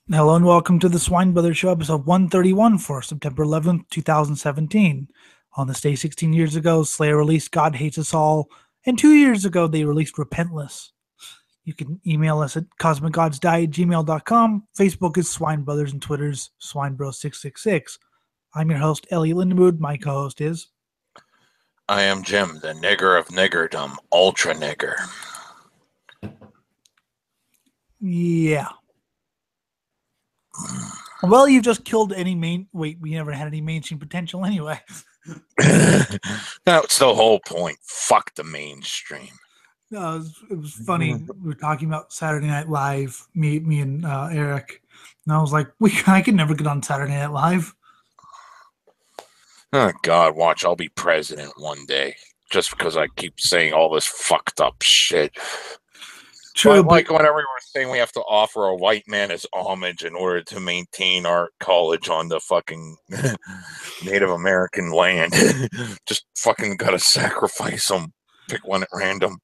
Hello and welcome to the Swine Brothers Show, episode 131 for September 11th, 2017. On this day 16 years ago, Slayer released God Hates Us All, and 2 years ago, they released Repentless. You can email us at cosmicgodsdie@gmail.com. Facebook is Swine Brothers, and Twitter's SwineBro666. I'm your host, Elliot Lindemood. My co-host is... I am Jim, the nigger of niggerdom, ultra nigger. Yeah. Well, you just killed any we never had any mainstream potential anyway. That's the whole point. Fuck the mainstream. No, it was funny. We were talking about Saturday Night Live, me and Eric, and I was like, I could never get on Saturday Night Live. Oh, God, watch, I'll be president one day, just because I keep saying all this fucked up shit. True, but like whenever we were saying we have to offer a white man as homage in order to maintain our college on the fucking Native American land. Just fucking gotta sacrifice them. Pick one at random.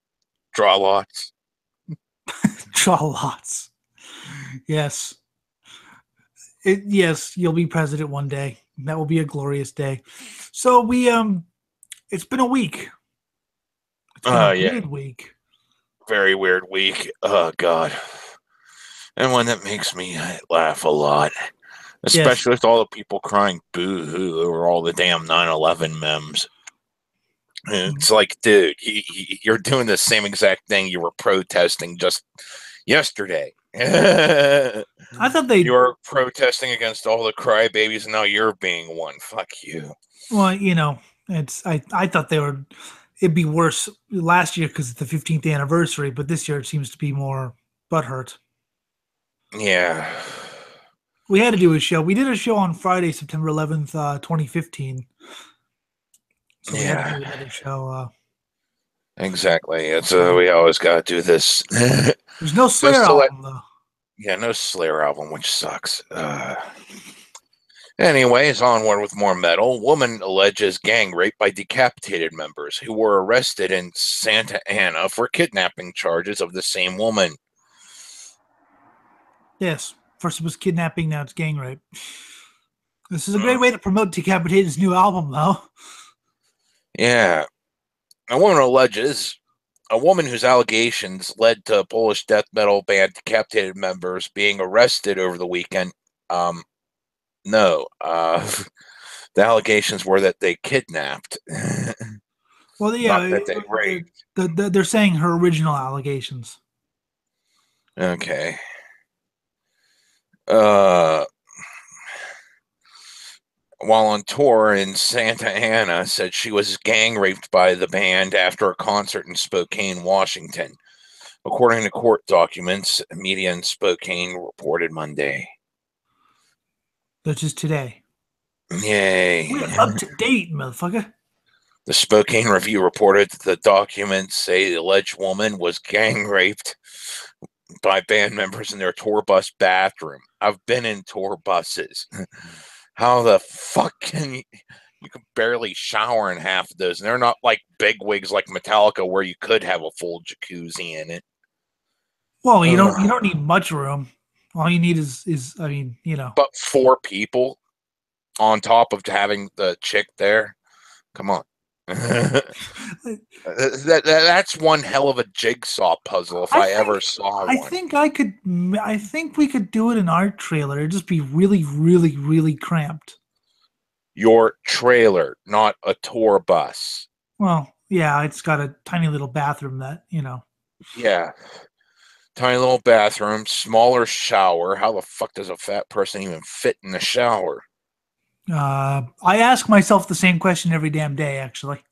Draw lots. Draw lots. Yes. Yes, you'll be president one day. That will be a glorious day. So it's been a week. It's been a weird week. Very weird week. Oh, God. And one that makes me laugh a lot. Especially with all the people crying boo-hoo over all the damn 9/11 memes. It's like, dude, you're doing the same exact thing you were protesting just yesterday. I thought you were protesting against all the crybabies, and now you're being one. Fuck you. Well, you know, I thought it'd be worse last year because it's the 15th anniversary, but this year it seems to be more butthurt. Yeah. We had to do a show. We did a show on Friday, September 11th, 2015. So we had to do another show. Exactly. It's we always got to do this. There's no Slayer album, though. Yeah, no Slayer album, which sucks. Anyways, onward with more metal. Woman alleges gang rape by decapitated members who were arrested in Santa Ana for kidnapping charges of the same woman. Yes. First it was kidnapping, now it's gang rape. This is a great way to promote Decapitated's new album, though. Yeah. A woman whose allegations led to Polish death metal band Decapitated members being arrested over the weekend. No. The allegations were that they kidnapped. Well, yeah, not that they raped. They're saying her original allegations. Okay. While on tour in Santa Ana, said she was gang raped by the band after a concert in Spokane, Washington. According to court documents, media in Spokane reported Monday. Which is today. Yay. We're up to date, motherfucker. The Spokane Review reported that the documents say the alleged woman was gang raped by band members in their tour bus bathroom. I've been in tour buses. How the fuck can you can barely shower in half of those, and they're not like big wigs like Metallica where you could have a full jacuzzi in it. Well, you don't need much room. All you need is I mean, you know. But 4 people on top of having the chick there. Come on. That's one hell of a jigsaw puzzle if I ever saw one. I think we could do it in our trailer. It'd just be really, really, really cramped. Your trailer, not a tour bus. Well, yeah, it's got a tiny little bathroom that, you know. Yeah. Tiny little bathroom, smaller shower. How the fuck does a fat person even fit in the shower? I ask myself the same question every damn day, actually.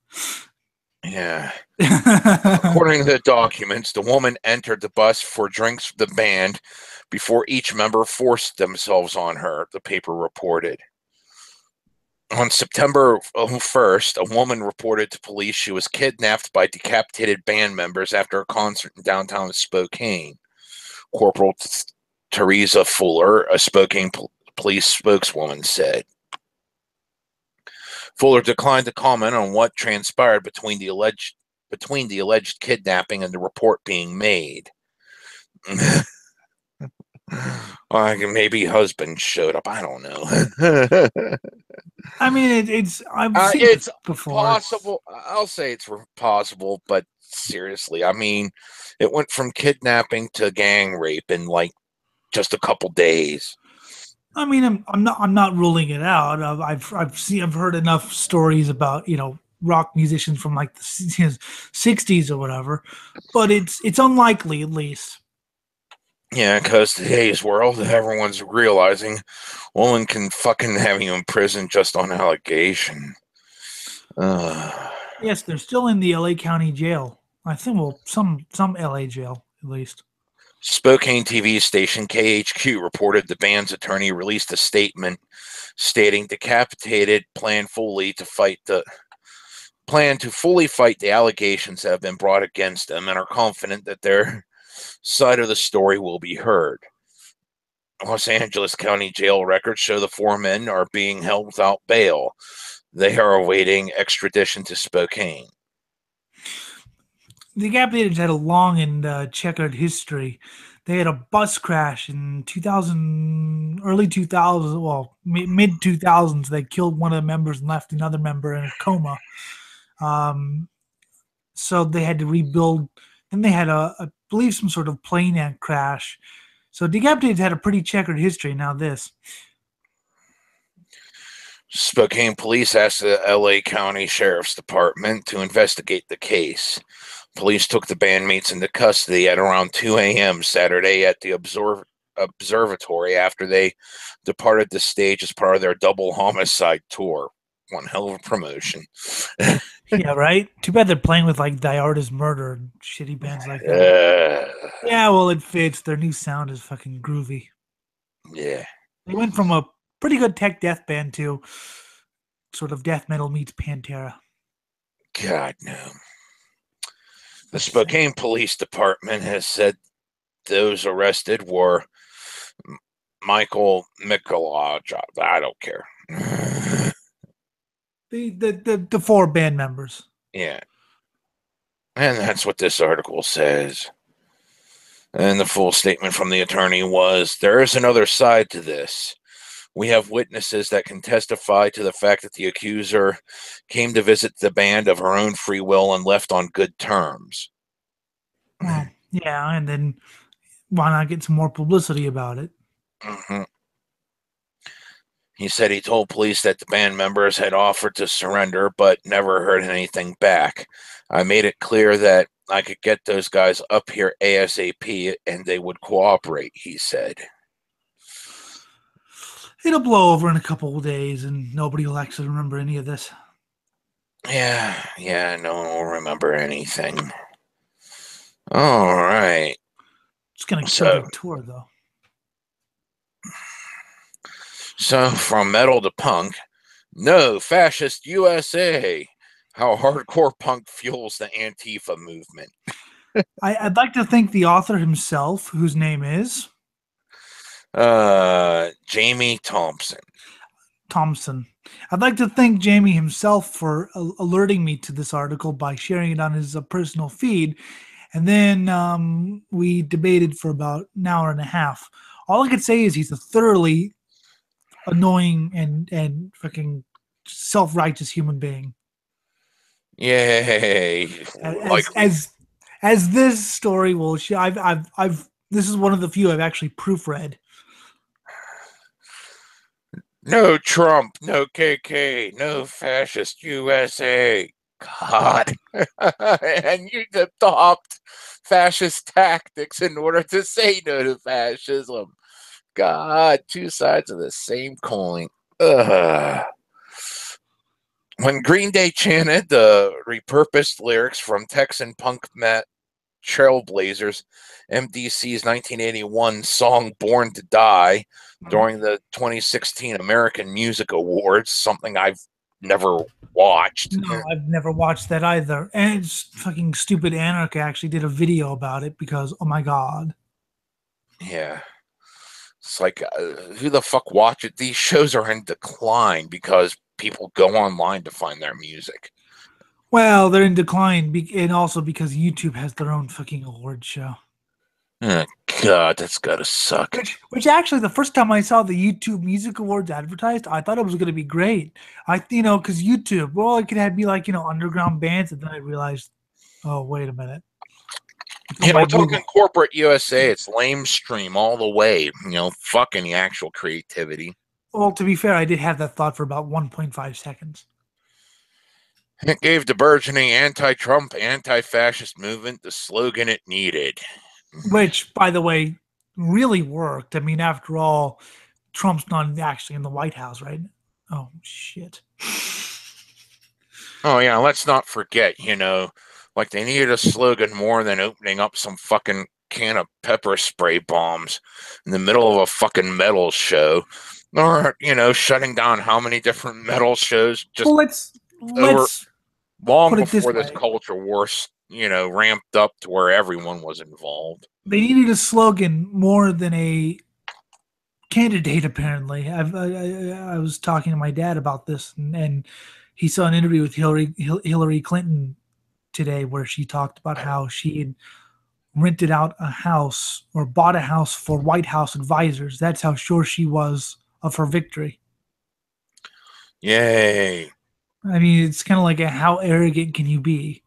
Yeah. According to the documents, the woman entered the bus for drinks for the band before each member forced themselves on her, the paper reported. On September 1st, a woman reported to police she was kidnapped by decapitated band members after a concert in downtown Spokane. Corporal Teresa Fuller, a Spokane police spokeswoman, said. Fuller declined to comment on what transpired between the alleged kidnapping and the report being made. Maybe husband showed up. I don't know. I mean, I've seen It's this before. possible. I'll say it's possible, but seriously, I mean, it went from kidnapping to gang rape in like just a couple days. I mean, I'm not ruling it out. I've heard enough stories about rock musicians from like the '60s or whatever, but it's unlikely at least. Yeah, because today's world, everyone's realizing women can fucking have you in prison just on allegation. Yes, they're still in the LA County jail. I think, well, some LA jail at least. Spokane TV station KHQ reported the band's attorney released a statement stating Decapitated plan to fully fight the allegations that have been brought against them and are confident that their side of the story will be heard. Los Angeles County Jail records show the four men are being held without bail. They are awaiting extradition to Spokane. The Decapitated had a long and checkered history. They had a bus crash in 2000, early 2000s, well, mid 2000s. They killed one of the members and left another member in a coma. So they had to rebuild. Then they had I believe, some sort of plane crash. So Decapitated had a pretty checkered history. Now this. Spokane police asked the LA County Sheriff's Department to investigate the case. Police took the bandmates into custody at around 2 a.m. Saturday at the observatory after they departed the stage as part of their double homicide tour. One hell of a promotion. Yeah, right? Too bad they're playing with like Diarta's Murder and shitty bands like that. Yeah, well, it fits. Their new sound is fucking groovy. Yeah. They went from a pretty good tech death band to sort of death metal meets Pantera. God, no. The Spokane Police Department has said those arrested were Michael Michelaj. I don't care. The four band members. Yeah. And that's what this article says. And the full statement from the attorney was, there is another side to this. We have witnesses that can testify to the fact that the accuser came to visit the band of her own free will and left on good terms. Well, yeah, and then why not get some more publicity about it? Mm-hmm. He said he told police that the band members had offered to surrender, but never heard anything back. I made it clear that I could get those guys up here ASAP and they would cooperate, he said. It'll blow over in a couple of days and nobody will actually remember any of this. Yeah, no one will remember anything. All right. It's going to kill their tour, though. So, from metal to punk, no fascist USA. How hardcore punk fuels the antifa movement. I'd like to thank the author himself, whose name is Jamie Thompson. I'd like to thank Jamie himself for alerting me to this article by sharing it on his personal feed. And then we debated for about an hour and a half. All I could say is he's a thoroughly annoying and fucking self-righteous human being. Yay! As this story will show, I've this is one of the few I've actually proofread. No Trump, no KK, no fascist USA. God. And you adopt fascist tactics in order to say no to fascism. God, two sides of the same coin. Ugh. When Green Day chanted the repurposed lyrics from Texan punk Trailblazers MDC's 1981 song Born to Die during the 2016 American Music Awards, something I've never watched. No, I've never watched that either. And it's fucking stupid. Anarch actually did a video about it because, oh my God. Yeah. It's like, who the fuck watch it? These shows are in decline because people go online to find their music. Well, they're in decline, and also because YouTube has their own fucking award show. Oh, God, that's gotta suck. Which actually, the first time I saw the YouTube Music Awards advertised, I thought it was going to be great. Because YouTube, well, it could have be like underground bands, and then I realized, oh, wait a minute. We're talking corporate USA. It's lamestream all the way. Fucking the actual creativity. Well, to be fair, I did have that thought for about 1.5 seconds. It gave the burgeoning anti-Trump, anti-fascist movement the slogan it needed. Which, by the way, really worked. I mean, after all, Trump's not actually in the White House, right? Oh, shit. Oh, yeah, let's not forget, like they needed a slogan more than opening up some fucking can of pepper spray bombs in the middle of a fucking metal show. Or, shutting down how many different metal shows just let's long put it this before this way. culture war, ramped up to where everyone was involved. They needed a slogan more than a candidate, apparently. I was talking to my dad about this, and he saw an interview with Hillary Clinton today where she talked about how she had rented out a house or bought a house for White House advisors. That's how sure she was of her victory. Yay. I mean, it's kind of like how arrogant can you be?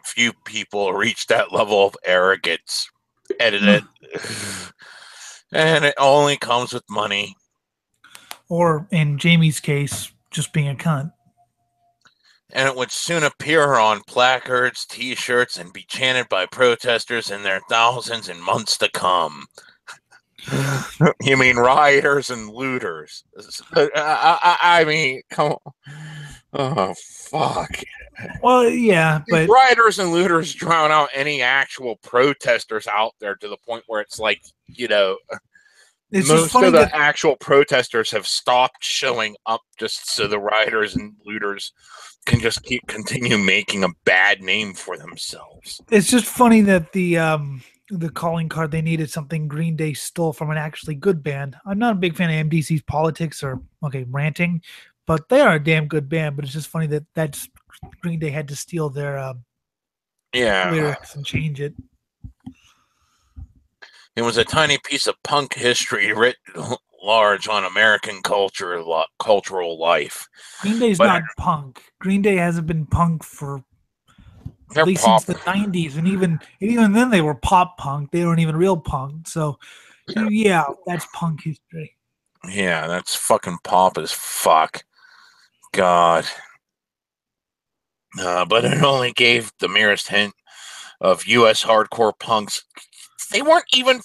Few people reach that level of arrogance. Edit it. And it only comes with money. Or, in Jamie's case, just being a cunt. And it would soon appear on placards, t-shirts, and be chanted by protesters in their thousands in months to come. You mean rioters and looters? I mean, come on. Oh, fuck. Well, yeah, but rioters and looters drown out any actual protesters out there to the point where it's like, it's most of the actual protesters have stopped showing up just so the rioters and looters can just continue making a bad name for themselves. It's just funny that the calling card they needed something Green Day stole from an actually good band. I'm not a big fan of MDC's politics or ranting, but they are a damn good band. But it's just funny that that's Green Day had to steal their lyrics and change it. It was a tiny piece of punk history writ large on American cultural life. Green Day's not punk. Green Day hasn't been punk for at least since the 90s, and even then they were pop punk. They weren't even real punk. So yeah, that's punk history. Yeah, that's fucking pop as fuck. God. But it only gave the merest hint of U.S. hardcore punks. They weren't even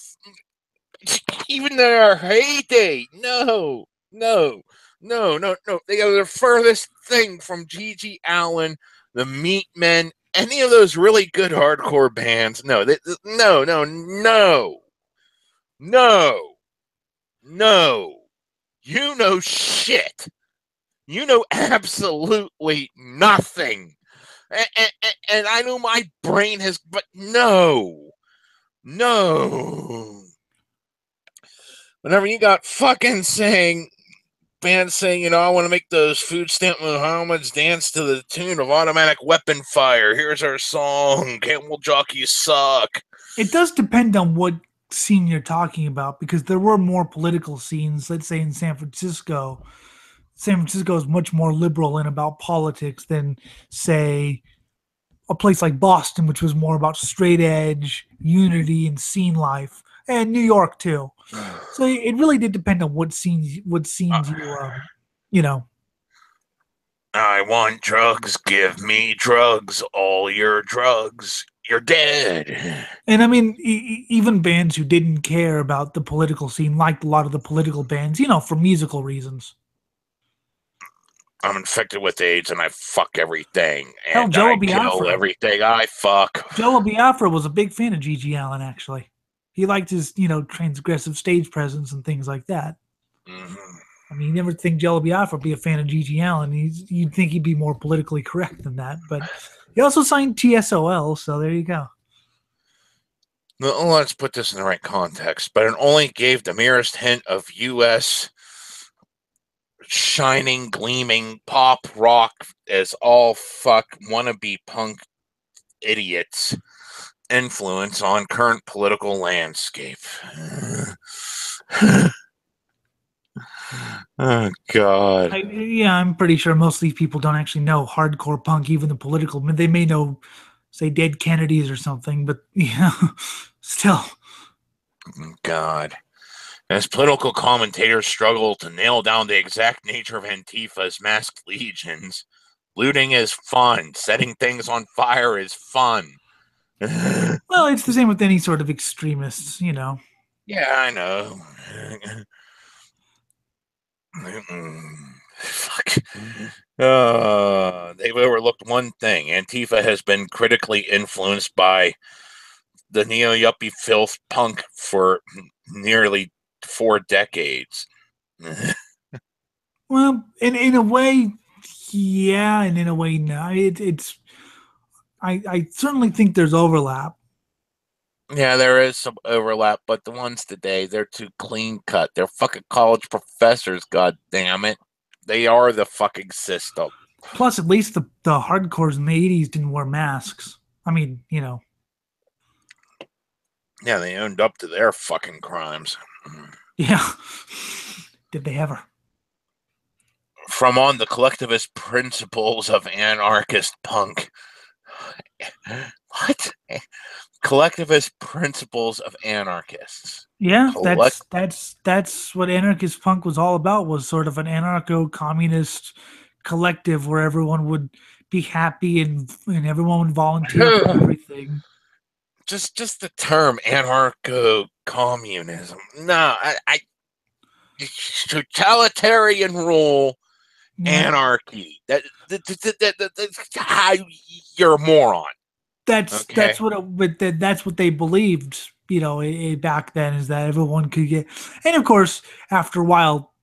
their heyday. No. They are the furthest thing from G.G. Allen, the Meatmen, any of those really good hardcore bands. No. You know shit. You know absolutely nothing. And I know my brain has, but no. Whenever you got fucking bands saying, I want to make those food stamp Muhammads dance to the tune of automatic weapon fire. Here's our song, Camel Jockey Suck. It does depend on what scene you're talking about, because there were more political scenes, let's say in San Francisco. San Francisco is much more liberal and about politics than, say, a place like Boston, which was more about straight edge, unity, and scene life, and New York too. So it really did depend on what scenes you I want drugs. Give me drugs. All your drugs. You're dead. And I mean, even bands who didn't care about the political scene liked a lot of the political bands, for musical reasons. I'm infected with AIDS and I fuck everything. And Hell, I kill everything I fuck. Jello Biafra was a big fan of G.G. Allen, actually. He liked his, transgressive stage presence and things like that. Mm-hmm. I mean, you never think Jello Biafra would be a fan of G.G. Allen. You'd think he'd be more politically correct than that. But he also signed TSOL, so there you go. Well, let's put this in the right context. But it only gave the merest hint of U.S. shining, gleaming pop rock as all fuck wannabe punk idiots influence on current political landscape. Oh, God. I'm pretty sure most of these people don't actually know hardcore punk, even the political. I mean, they may know, say, Dead Kennedys or something, but still. God. As political commentators struggle to nail down the exact nature of Antifa's masked legions, looting is fun. Setting things on fire is fun. Well, it's the same with any sort of extremists, Yeah, I know. Fuck. They've overlooked one thing. Antifa has been critically influenced by the neo-yuppie filth punk for nearly 4 decades. Well, in a way, yeah, and in a way, no. I certainly think there's overlap. Yeah, there is some overlap, but the ones today, they're too clean cut. They're fucking college professors, god damn it. They are the fucking system. Plus, at least the hardcores in the 80s didn't wear masks. I mean, Yeah, they owned up to their fucking crimes. Yeah. Did they ever? From on the collectivist principles of anarchist punk. What? Collectivist principles of anarchists. Yeah, that's what anarchist punk was all about, was sort of an anarcho-communist collective where everyone would be happy and everyone would volunteer for everything. Just the term anarcho-communism. No, I totalitarian rule, anarchy. That's how you're a moron. That's what they believed, back then, is that everyone could get, and of course, after a while,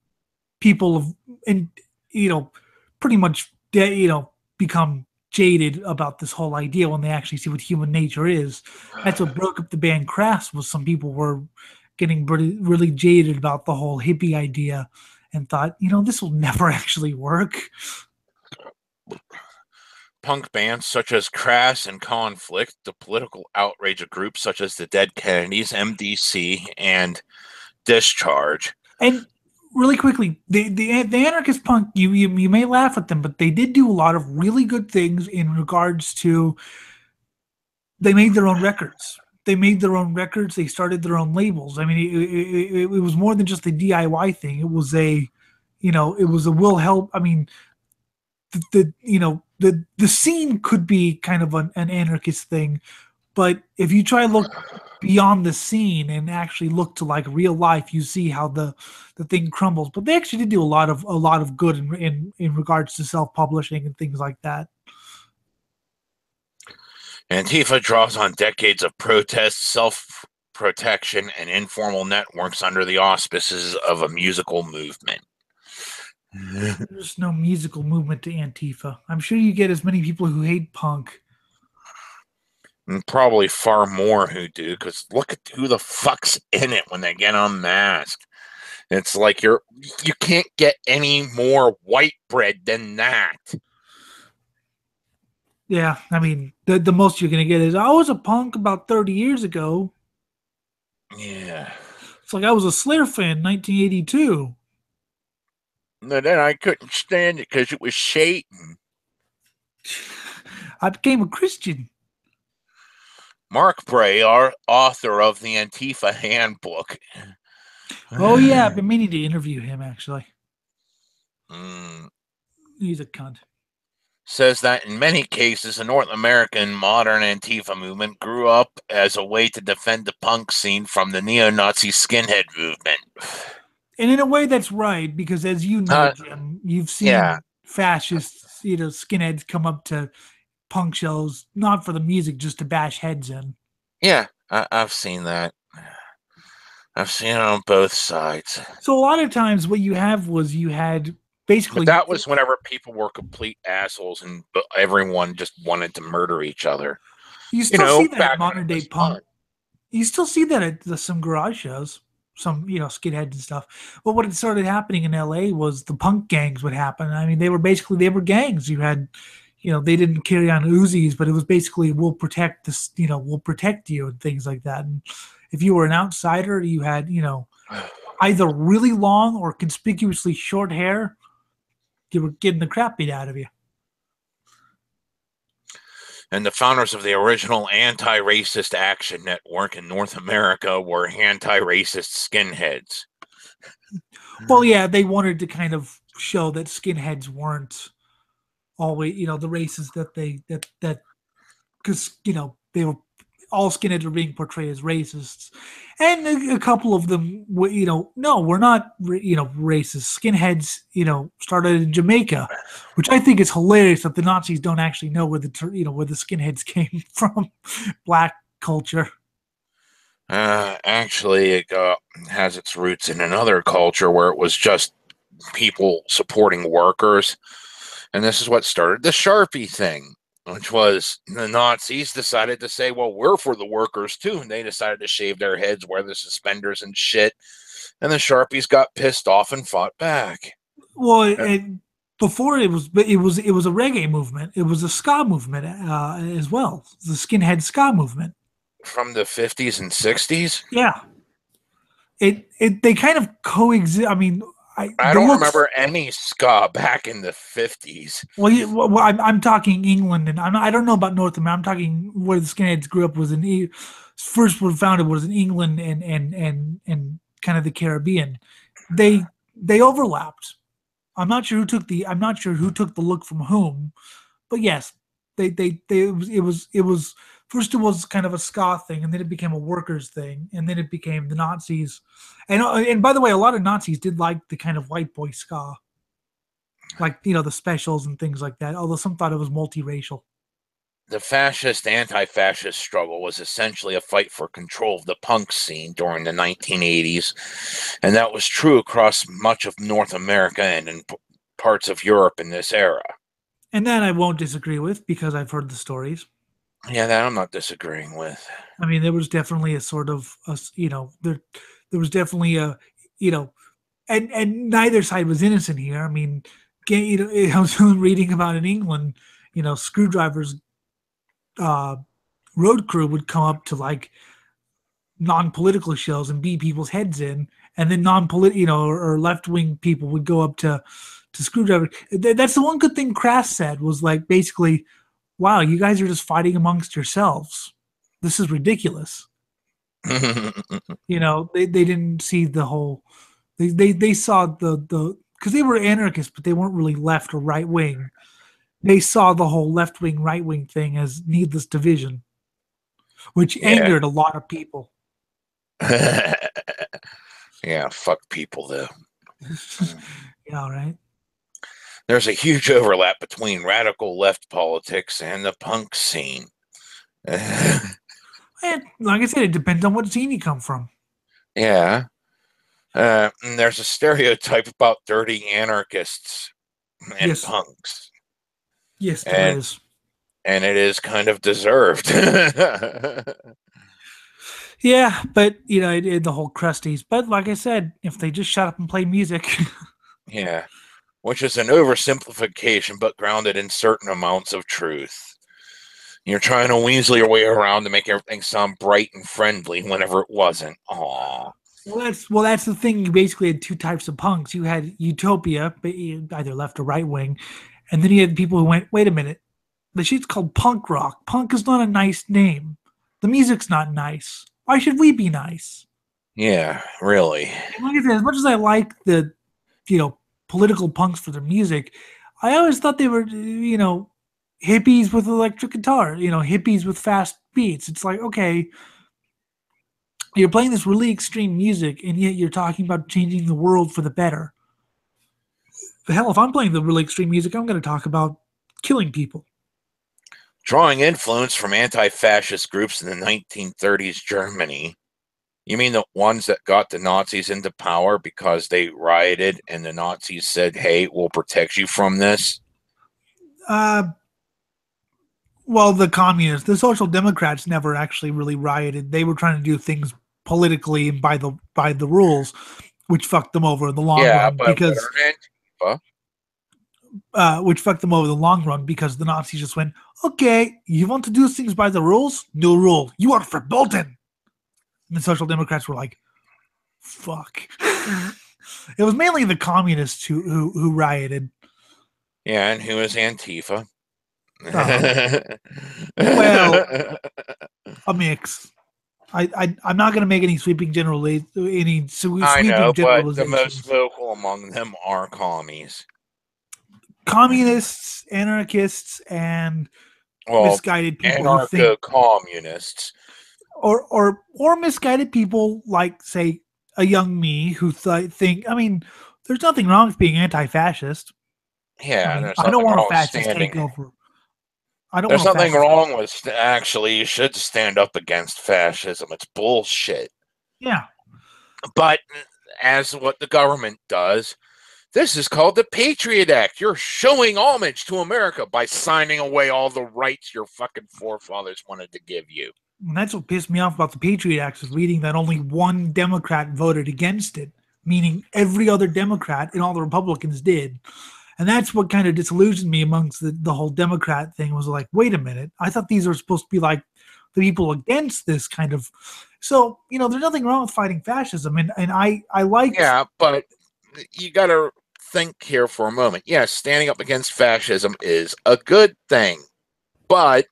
people pretty much become jaded about this whole idea when they actually see what human nature is. That's what broke up the band Crass. Was some people were getting really jaded about the whole hippie idea and thought, this will never actually work. Punk bands such as Crass and Conflict, the political outrage of groups such as the Dead Kennedys, MDC, and Discharge. And really quickly, the anarchist punk, you may laugh at them, but they did do a lot of really good things in regards to, they made their own records. They started their own labels. I mean, it was more than just a DIY thing. It was a will help. I mean, the scene could be kind of an anarchist thing, but if you try to look beyond the scene and actually look to like real life, you see how the thing crumbles. But they actually did do a lot of good in regards to self-publishing and things like that. Antifa draws on decades of protest, self-protection, and informal networks under the auspices of a musical movement. There's no musical movement to Antifa. I'm sure you get as many people who hate punk. And probably far more who do, because look at who the fuck's in it when they get unmasked. It's like you can't get any more white bread than that. Yeah, I mean, the most you're going to get is, I was a punk about 30 years ago. Yeah. It's like I was a Slayer fan in 1982. And then I couldn't stand it because it was Satan. I became a Christian. Mark Bray, our author of the Antifa Handbook. Oh, yeah, I've been meaning to interview him, actually. He's a cunt. Says that in many cases, the North American modern Antifa movement grew up as a way to defend the punk scene from the neo-Nazi skinhead movement. And in a way, that's right, because as you know, Jim, you've seen fascists, skinheads come up to punk shows, not for the music, just to bash heads in. Yeah, I've seen that. I've seen it on both sides. So a lot of times what you had basically... But that was whenever people were complete assholes and everyone just wanted to murder each other. You still see that at modern day punk. You still see that at some garage shows, some, skinheads and stuff. But what had started happening in LA was the punk gangs would happen. I mean, they were gangs. You had, they didn't carry on Uzis, but it was basically, we'll protect this, we'll protect you and things like that. And if you were an outsider, you had, either really long or conspicuously short hair, you were getting the crap beat out of you. And the founders of the original anti-racist action network in North America were anti-racist skinheads. Well, yeah, they wanted to kind of show that skinheads weren't always, the races that because, they were, all skinheads were being portrayed as racists. And a couple of them, no, we're not, racist. Skinheads, started in Jamaica, which I think is hilarious that the Nazis don't actually know where the skinheads came from, black culture. Actually, it has its roots in another culture where it was just people supporting workers. And this is what started the Sharpie thing, which was the Nazis decided to say, well, we're for the workers too. And they decided to shave their heads, wear the suspenders and shit. And the Sharpies got pissed off and fought back. Well, before it was a reggae movement. It was a ska movement as well. The skinhead ska movement. From the 50s and 60s? Yeah. They kind of coexist. I mean, I don't remember any ska back in the 50s. Well, I'm talking England, and I don't know about North America. I'm talking where the skinheads grew up was first were founded was in England and kind of the Caribbean. They overlapped. I'm not sure who took the look from whom, but yes, it was first it was kind of a ska thing, and then it became a workers thing, and then it became the Nazis. And by the way, a lot of Nazis did like the kind of white boy ska, like the specials and things like that. Although some thought it was multiracial. The fascist anti-fascist struggle was essentially a fight for control of the punk scene during the 1980s, and that was true across much of North America and in parts of Europe in this era. And that I won't disagree with because I've heard the stories. Yeah, that I'm not disagreeing with. I mean, there was definitely a sort of, there was definitely a, and neither side was innocent here. I mean, I was reading about in England, Screwdriver's road crew would come up to like non-political shows and beat people's heads in, and then or left-wing people would go up to Screwdriver. That's the one good thing Crass said was like basically, wow, you guys are just fighting amongst yourselves. This is ridiculous. They didn't see the whole. They saw the because they were anarchists, but they weren't really left or right wing. They saw the whole left wing, right wing thing as needless division, which angered a lot of people. Yeah, fuck people though. Yeah, right. There's a huge overlap between radical left politics and the punk scene. And like I said, it depends on what scene you come from. Yeah. There's a stereotype about dirty anarchists and punks. Yes, there is. And it is kind of deserved. Yeah, but, the whole crusties. But like I said, if they just shut up and play music. Yeah. Which is an oversimplification, but grounded in certain amounts of truth. You're trying to weasel your way around to make everything sound bright and friendly whenever it wasn't. Aww. Well, that's the thing. You basically had two types of punks. You had Utopia, either left or right wing, and then you had people who went, wait a minute, the shit's called punk rock. Punk is not a nice name. The music's not nice. Why should we be nice? Yeah, really. And like I said, as much as I like the, political punks for their music, I always thought they were, hippies with electric guitar, hippies with fast beats. It's like, okay, you're playing this really extreme music, and yet you're talking about changing the world for the better. The hell, if I'm playing the really extreme music, I'm going to talk about killing people. Drawing influence from anti-fascist groups in the 1930s Germany. You mean the ones that got the Nazis into power because they rioted and the Nazis said, hey, we'll protect you from this? Well, the communists, the social democrats never actually really rioted. They were trying to do things politically and by the rules, which fucked them over in the long run. But because which fucked them over the long run because the Nazis just went, okay, you want to do things by the rules? No rule. You are verboten. And the Social Democrats were like, fuck. It was mainly the communists who rioted. Yeah, and who is Antifa? Well, a mix. I'm not going to make any sweeping I know, but the most generalizations. vocal among them are commies. Communists, anarchists, and misguided people who think, anarcho-communists. or misguided people like, say, a young me who think. I mean, there's nothing wrong with being anti-fascist. Yeah, I mean, there's I don't nothing want wrong a with fascist standing. takeover. I don't There's want a nothing fascist wrong with actually. You should stand up against fascism. It's bullshit. Yeah. But as what the government does, this is called the Patriot Act. You're showing homage to America by signing away all the rights your fucking forefathers wanted to give you. And that's what pissed me off about the Patriot Act, is reading that only one Democrat voted against it, meaning every other Democrat and all the Republicans did. And that's what kind of disillusioned me amongst the whole Democrat thing, was like, wait a minute, I thought these were supposed to be like the people against this kind of. So, there's nothing wrong with fighting fascism. And I like. Yeah, but you got to think here for a moment. Yes, standing up against fascism is a good thing, but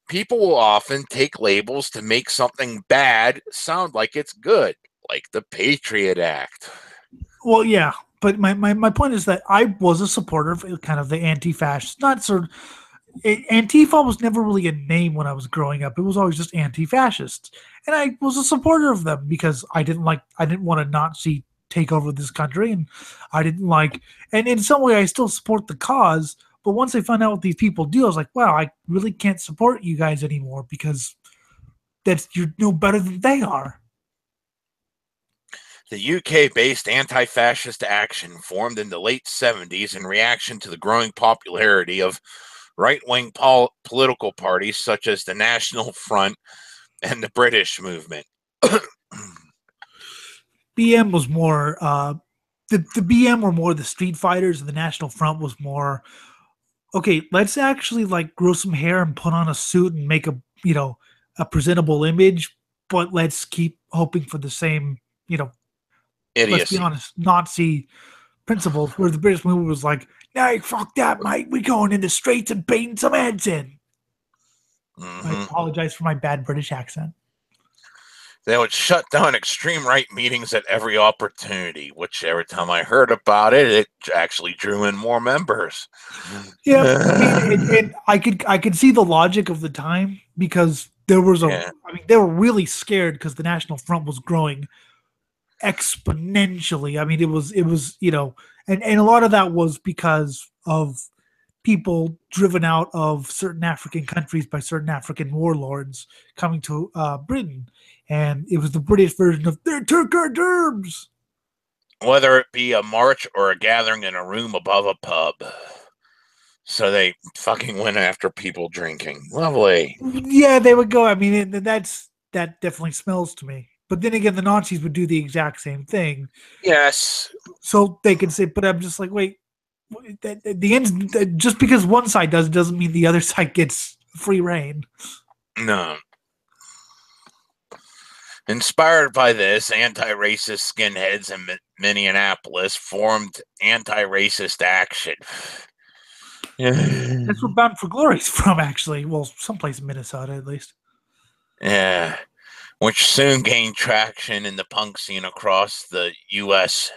people will often take labels to make something bad sound like it's good, like the Patriot Act. Well, yeah, but my point is that I was a supporter of kind of the anti-fascist, not sort of. Antifa was never really a name when I was growing up. It was always just anti-fascist, and I was a supporter of them because I didn't want a Nazi take over this country, and I didn't like. And in some way, I still support the cause. But once I found out what these people do, I was like, wow, I really can't support you guys anymore because you're no better than they are. The UK-based anti-fascist action formed in the late 70s in reaction to the growing popularity of right-wing political parties such as the National Front and the British movement. BM was more the BM were more the street fighters, and the National Front was more, okay, let's actually like grow some hair and put on a suit and make a presentable image, but let's keep hoping for the same, idiocy. Let's be honest, Nazi principles, where the British movement was like, "Hey, fuck that, mate. We're going in the streets and beating some heads in." Mm-hmm. I apologize for my bad British accent. They would shut down extreme right meetings at every opportunity, which every time I heard about it, it actually drew in more members. Yeah, and I could see the logic of the time, because there was they were really scared because the National Front was growing exponentially. I mean, it was and a lot of that was because of people driven out of certain African countries by certain African warlords coming to Britain, and it was the British version of "they took our terms." Whether it be a march or a gathering in a room above a pub. So they fucking went after people drinking. Lovely. Yeah, they would go. I mean, that definitely smells to me. But then again, the Nazis would do the exact same thing. Yes. So they can say, but I'm just like, wait, the end, just because one side does it doesn't mean the other side gets free reign. No. Inspired by this, anti-racist skinheads in Minneapolis formed Anti-Racist Action. That's where Bound for Glory is from, actually. Well, someplace in Minnesota, at least. Yeah. Which soon gained traction in the punk scene across the U.S.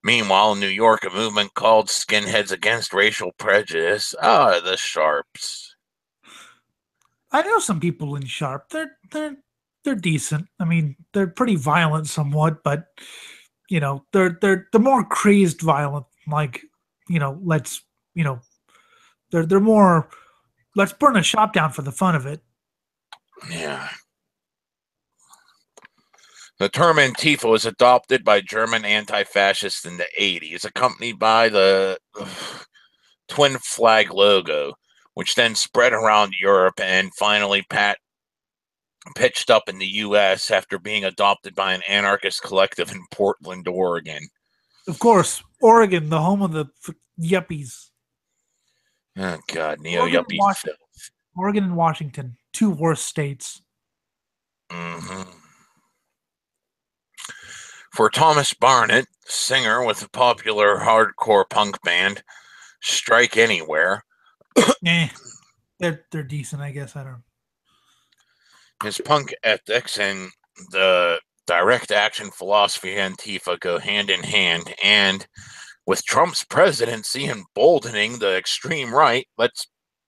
Meanwhile, in New York, a movement called Skinheads Against Racial Prejudice. The Sharps. I know some people in Sharp. They're decent. I mean, they're pretty violent somewhat, but they're more crazed violent. Like, they're more, let's burn a shop down for the fun of it. Yeah. The term Antifa was adopted by German anti-fascists in the 80s, accompanied by the twin flag logo, which then spread around Europe and finally pitched up in the U.S. after being adopted by an anarchist collective in Portland, Oregon. Of course, Oregon, the home of the yuppies. Oh God, neo Oregon and yuppie Wash- filth. Oregon and Washington, two worst states. Mm-hmm. For Thomas Barnett, singer with a popular hardcore punk band, Strike Anywhere. Eh, they're decent, I guess. I don't. His punk ethics and the direct action philosophy of Antifa go hand in hand, and with Trump's presidency emboldening the extreme right, let's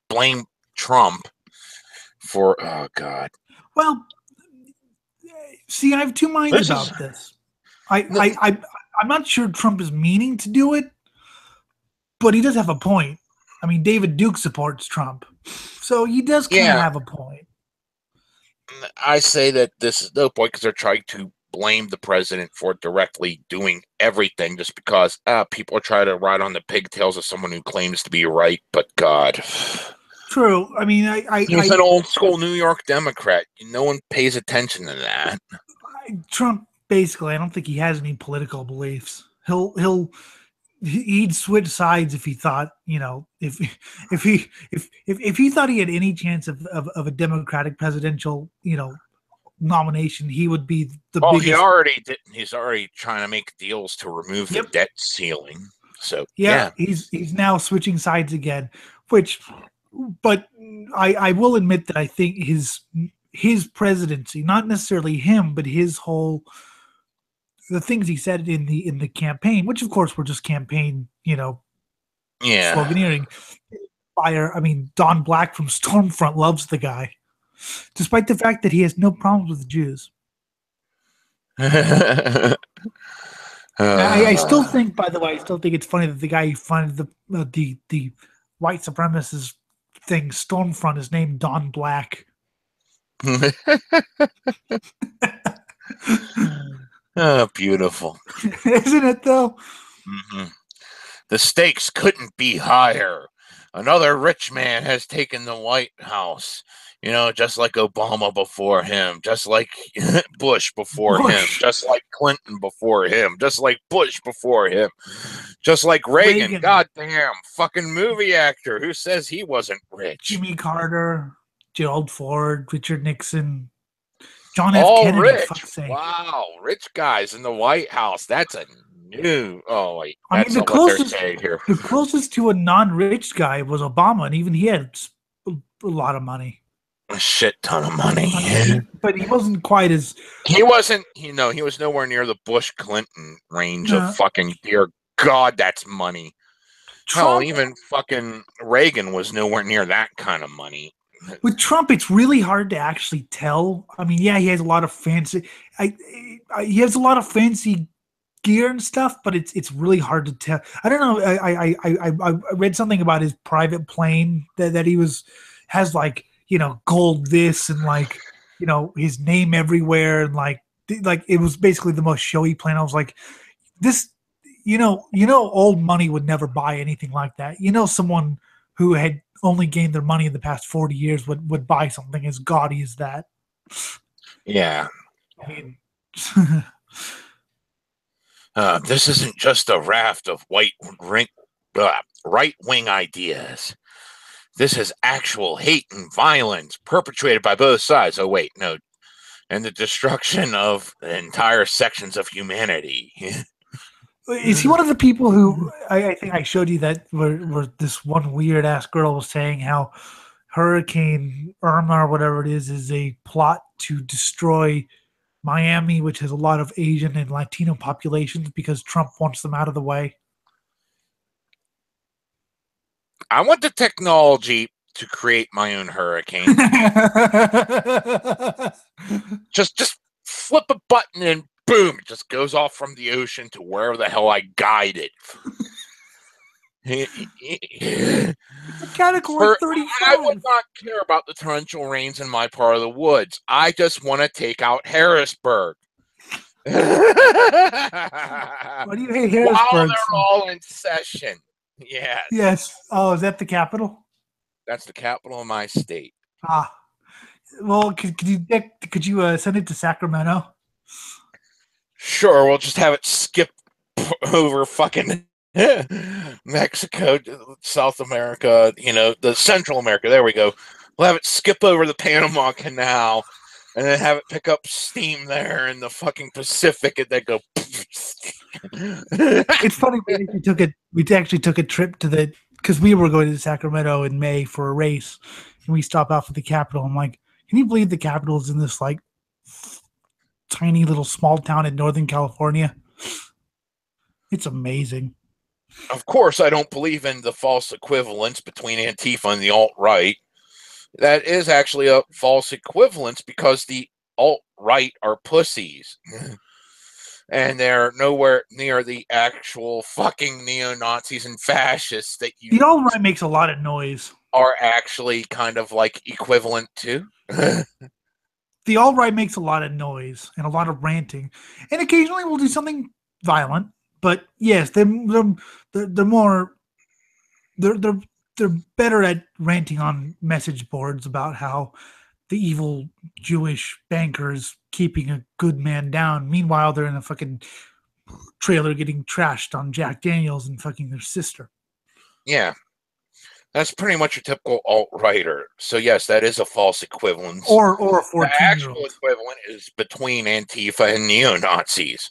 blame Trump for, oh God. Well, see, I have two minds This is about this. I'm not sure Trump is meaning to do it, but he does have a point. I mean, David Duke supports Trump, so he does kind of yeah, have a point. I say that this is no point because they're trying to blame the president for directly doing everything just because people are trying to ride on the pigtails of someone who claims to be right, but God. True. I mean, He's an old school New York Democrat. No one pays attention to that. Trump basically, I don't think he has any political beliefs. He'd switch sides if he thought, if he thought he had any chance of a Democratic presidential, nomination, he would be the Well, biggest. He's already trying to make deals to remove the Yep. debt ceiling. So Yeah, he's now switching sides again, but I will admit that I think his presidency, not necessarily him, but the things he said in the campaign, which of course were just campaign, sloganeering. Fire. I mean, Don Black from Stormfront loves the guy, despite the fact that he has no problems with Jews. I still think, by the way, it's funny that the guy who funded the white supremacist thing, Stormfront, is named Don Black. Oh, beautiful. Isn't it, though? Mm-hmm. The stakes couldn't be higher. Another rich man has taken the White House. Just like Obama before him, just like Bush before him, just like Clinton before him, just like Bush before him, just like Reagan. Goddamn fucking movie actor who says he wasn't rich. Jimmy Carter, Gerald Ford, Richard Nixon, John F. All Kennedy. rich. Wow, rich guys in the White House. That's a new. Oh wait, that's the closest to a non-rich guy was Obama, and even he had a lot of money. A shit ton of money. But he wasn't quite as. He wasn't. He was nowhere near the Bush Clinton range of fucking. Dear God, that's money. Hell, even fucking Reagan was nowhere near that kind of money. With Trump, it's really hard to actually tell. I mean, yeah, he has a lot of fancy. He has a lot of fancy gear and stuff, but it's really hard to tell. I don't know. I read something about his private plane that he has like gold this and like his name everywhere and like it was basically the most showy plane. I was like, this, old money would never buy anything like that. Someone who had only gained their money in the past 40 years would buy something as gaudy as that. Yeah. I mean, this isn't just a raft of right-wing ideas. This is actual hate and violence perpetrated by both sides. Oh, wait, no. And the destruction of entire sections of humanity. Is he one of the people who I think I showed you that where this one weird ass girl was saying how Hurricane Irma or whatever it is a plot to destroy Miami, which has a lot of Asian and Latino populations because Trump wants them out of the way? I want the technology to create my own hurricane. just flip a button and boom, it just goes off from the ocean to wherever the hell I guide it. It's a category 35. I would not care about the torrential rains in my part of the woods. I just want to take out Harrisburg. Why do you hate Harrisburg? While they're all in session. Yes. Yes. Oh, is that the capital? That's the capital of my state. Ah. Well, could you send it to Sacramento? Sure, we'll just have it skip over fucking Mexico, South America, the Central America. There we go. We'll have it skip over the Panama Canal and then have it pick up steam there in the fucking Pacific and then go. It's funny. We actually took a trip because we were going to Sacramento in May for a race, and we stopped off at the Capitol. I'm like, can you believe the Capitol is in this like tiny little small town in Northern California? It's amazing. Of course, I don't believe in the false equivalence between Antifa and the alt-right. That is actually a false equivalence because the alt-right are pussies. And they're nowhere near the actual fucking neo-Nazis and fascists that you... The alt-right makes a lot of noise. ...are actually kind of like equivalent to. The alt-right makes a lot of noise and a lot of ranting. And occasionally we'll do something violent. But yes, they're better at ranting on message boards about how the evil Jewish banker is keeping a good man down. Meanwhile, they're in a fucking trailer getting trashed on Jack Daniels and fucking their sister. Yeah. That's pretty much a typical alt-righter. So yes, that is a false equivalence. Or a 14-year-old. The actual equivalent is between Antifa and neo-Nazis.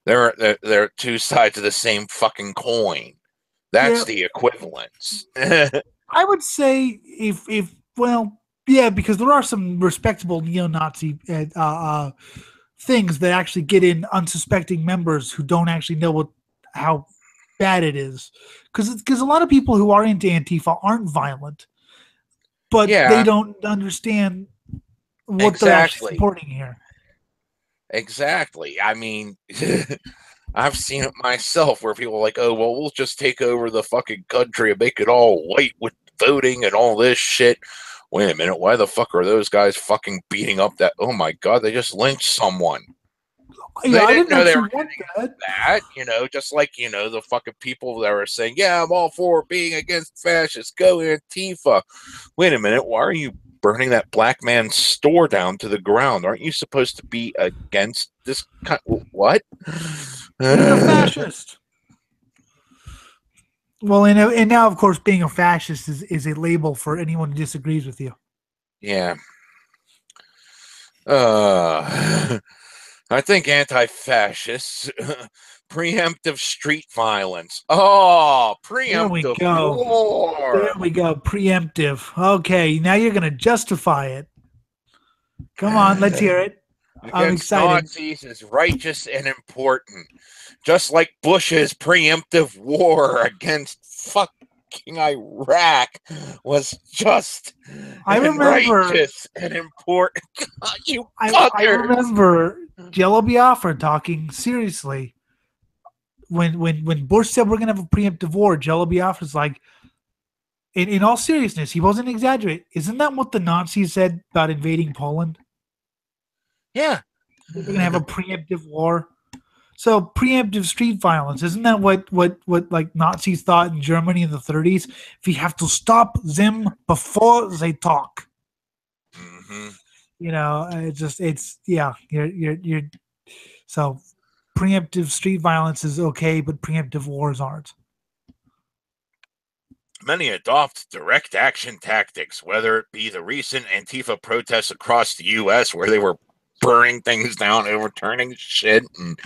They're two sides of the same fucking coin. That's the equivalence. I would say because there are some respectable neo-Nazi things that actually get in unsuspecting members who don't actually know how bad it is. Because a lot of people who are into Antifa aren't violent, but they don't understand what they're actually supporting here. Exactly. I mean, I've seen it myself where people are like, oh, well, we'll just take over the fucking country and make it all white with voting and all this shit. Wait a minute. Why the fuck are those guys fucking beating up that? Oh my God, they just lynched someone. Yeah, I didn't know they were doing that. Just like, the fucking people that were saying, yeah, I'm all for being against fascists. Go Antifa. Wait a minute. Why are you burning that black man's store down to the ground? Aren't you supposed to be against this? What? You're a fascist. Well, and now, of course, being a fascist is a label for anyone who disagrees with you. Yeah. I think anti-fascists, preemptive street violence. Oh, preemptive war. There we go. Preemptive. Okay, now you're going to justify it. Come on, let's hear it. I'm excited. Nazis is righteous and important, just like Bush's preemptive war against fucking Iraq was just righteous and important. I remember Jello Biafra talking seriously when Bush said we're going to have a preemptive war. Jello Biafra's like, in all seriousness, he wasn't exaggerating. Isn't that what the Nazis said about invading Poland? Yeah. We're going to have a preemptive war. So preemptive street violence, isn't that what like Nazis thought in Germany in the 30s? If you have to stop them before they talk. Mm-hmm. You're so preemptive street violence is okay, but preemptive wars aren't. Many adopt direct action tactics, whether it be the recent Antifa protests across the U.S. where they were burning things down, overturning shit, and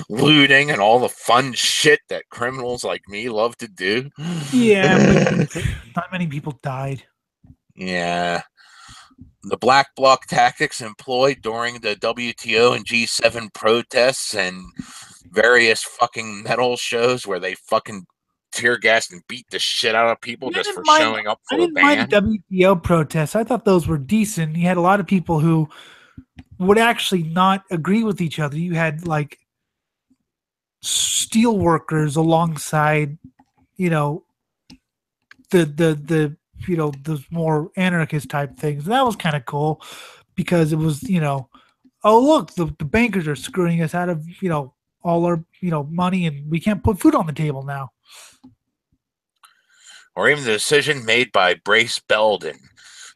looting, and all the fun shit that criminals like me love to do. Yeah, but not many people died. Yeah. The black bloc tactics employed during the WTO and G7 protests and various fucking metal shows where they fucking tear gassed and beat the shit out of people just for showing up for the band. I didn't mind WTO protests. I thought those were decent. You had a lot of people who would actually not agree with each other. You had like steel workers alongside, the those more anarchist type things. And that was kind of cool because it was, oh look, the bankers are screwing us out of, all our, money, and we can't put food on the table now. Or even the decision made by Brace Belden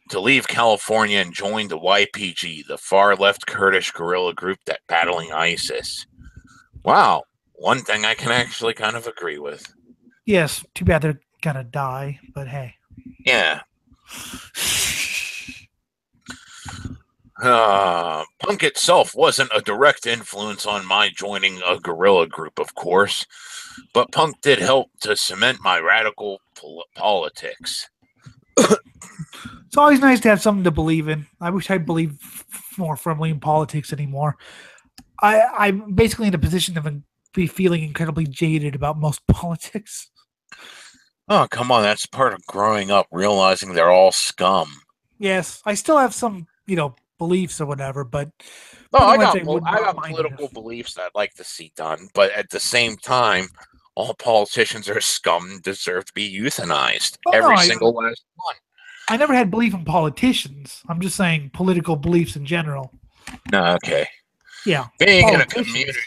to leave California and join the YPG, the far-left Kurdish guerrilla group that battling ISIS. Wow, one thing I can actually kind of agree with. Yes, too bad they're gonna die, but hey. Yeah. Punk itself wasn't a direct influence on my joining a guerrilla group, of course, but punk did help to cement my radical politics. It's always nice to have something to believe in. I wish I believed more firmly in politics anymore. I'm basically in a position of be feeling incredibly jaded about most politics. Oh, come on, that's part of growing up, realizing they're all scum. Yes, I still have some, beliefs or whatever, but No, pretty I much got I would I not got mind it political if. beliefs that I'd like to see done, but at the same time, all politicians are scum and deserve to be euthanized. Oh no, Every single last one. I never had belief in politicians. I'm just saying political beliefs in general. No, okay. Yeah, Being in a politicians. community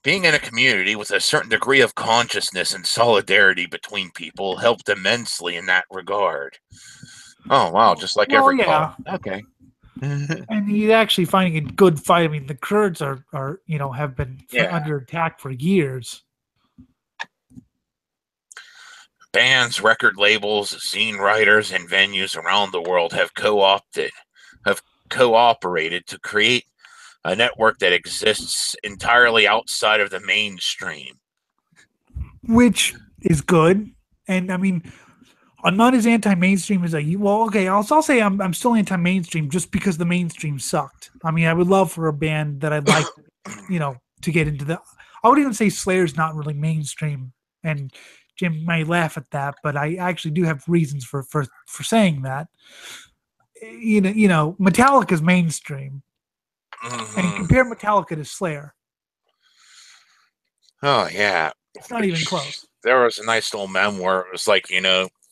Being in a community with a certain degree of consciousness and solidarity between people helped immensely in that regard. Oh wow, just like Well, every call. yeah, Okay. and he's actually finding a good fight. I mean, the Kurds are have been Yeah. under attack for years. Bands, record labels, zine writers, and venues around the world have cooperated to create a network that exists entirely outside of the mainstream. Which is good. And I mean, I'm not as anti-mainstream as well. Okay, I'll say I'm still anti-mainstream just because the mainstream sucked. I mean, I would love for a band that I'd like, to get into the. I would even say Slayer's not really mainstream, and Jim may laugh at that, but I actually do have reasons for saying that. Metallica's mainstream, and Mm-hmm. compare Metallica to Slayer. Oh yeah. It's not even close. There was a nice little memoir. It was like,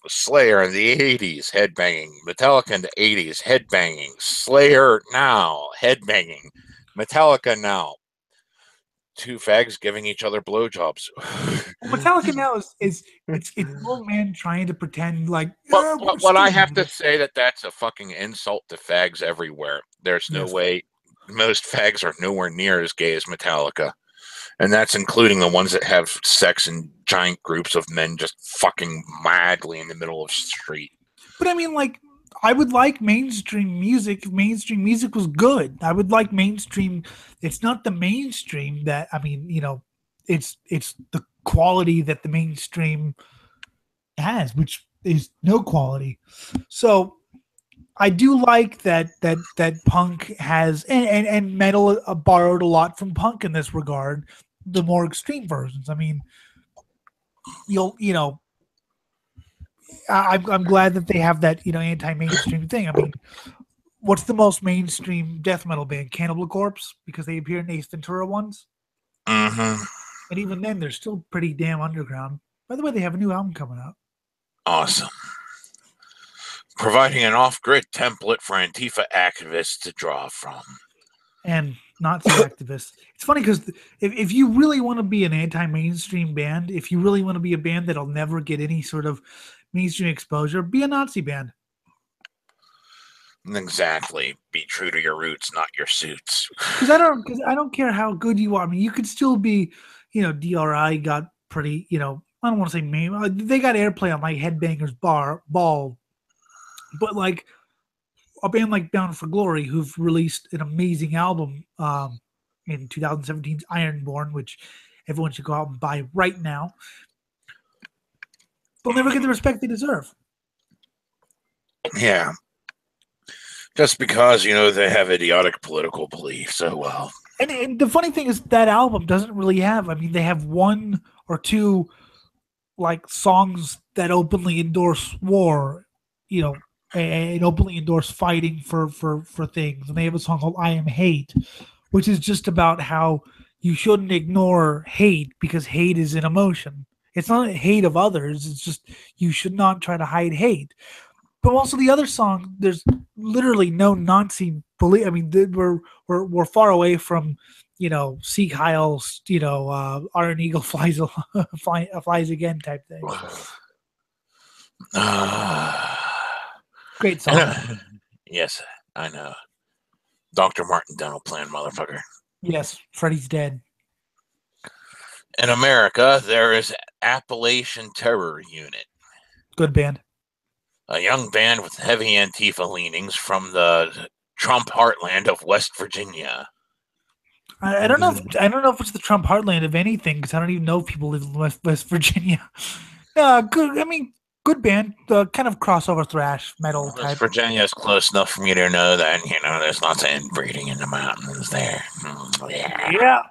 Slayer in the 80s, headbanging. Metallica in the 80s, headbanging. Slayer now, headbanging. Metallica now. Two fags giving each other blowjobs. Well, Metallica now is it's an old man trying to pretend like But we're what I still have to music. say that's a fucking insult to fags everywhere. There's no Yes. way. Most fags are nowhere near as gay as Metallica. And that's including the ones that have sex in giant groups of men just fucking madly in the middle of the street. But I mean, like, I would like mainstream music if mainstream music was good. I would like mainstream. It's not the mainstream that I mean, it's the quality that the mainstream has, which is no quality. So I do like that punk has and metal borrowed a lot from punk in this regard. The more extreme versions. I mean, you'll you know I'm glad that they have that anti-mainstream thing. I mean, what's the most mainstream death metal band? Cannibal Corpse, because they appear in Ace Ventura ones, Mm-hmm. and even then they're still pretty damn underground. By the way, they have a new album coming out. Awesome. Providing an off-grid template for antifa activists to draw from. And Nazi activists. It's funny because if you really want to be an anti-mainstream band, if you really want to be a band that'll never get any sort of mainstream exposure, be a Nazi band. Exactly. Be true to your roots, not your suits. Because I don't care how good you are. I mean, you could still be, DRI got pretty, I don't want to say they got airplay on like Headbangers Ball, but like a band like Bound for Glory, who've released an amazing album in 2017's Ironborn, which everyone should go out and buy right now. They'll never get the respect they deserve. Yeah. Just because, they have idiotic political beliefs. So, well. And the funny thing is that album doesn't really have, I mean, they have one or two like songs that openly endorse war, and openly endorse fighting for things. And they have a song called I Am Hate, which is just about how you shouldn't ignore hate because hate is an emotion. It's not hate of others. It's just you should not try to hide hate. But also the other song, there's literally no Nazi belief. I mean, we're far away from, Sieg Heil, Iron Eagle flies again type thing. Great song. Yes, I know. Dr. Martin Dental Plan, motherfucker. Yes, Freddie's dead. In America, there is Appalachian Terror Unit. Good band. A young band with heavy Antifa leanings from the Trump heartland of West Virginia. I don't know. I don't know if it's the Trump heartland of anything because I don't even know if people live in West Virginia. Good. I mean, good band. Kind of crossover thrash metal West type. Virginia is close enough for me to know that there's lots of inbreeding in the mountains there. Yeah.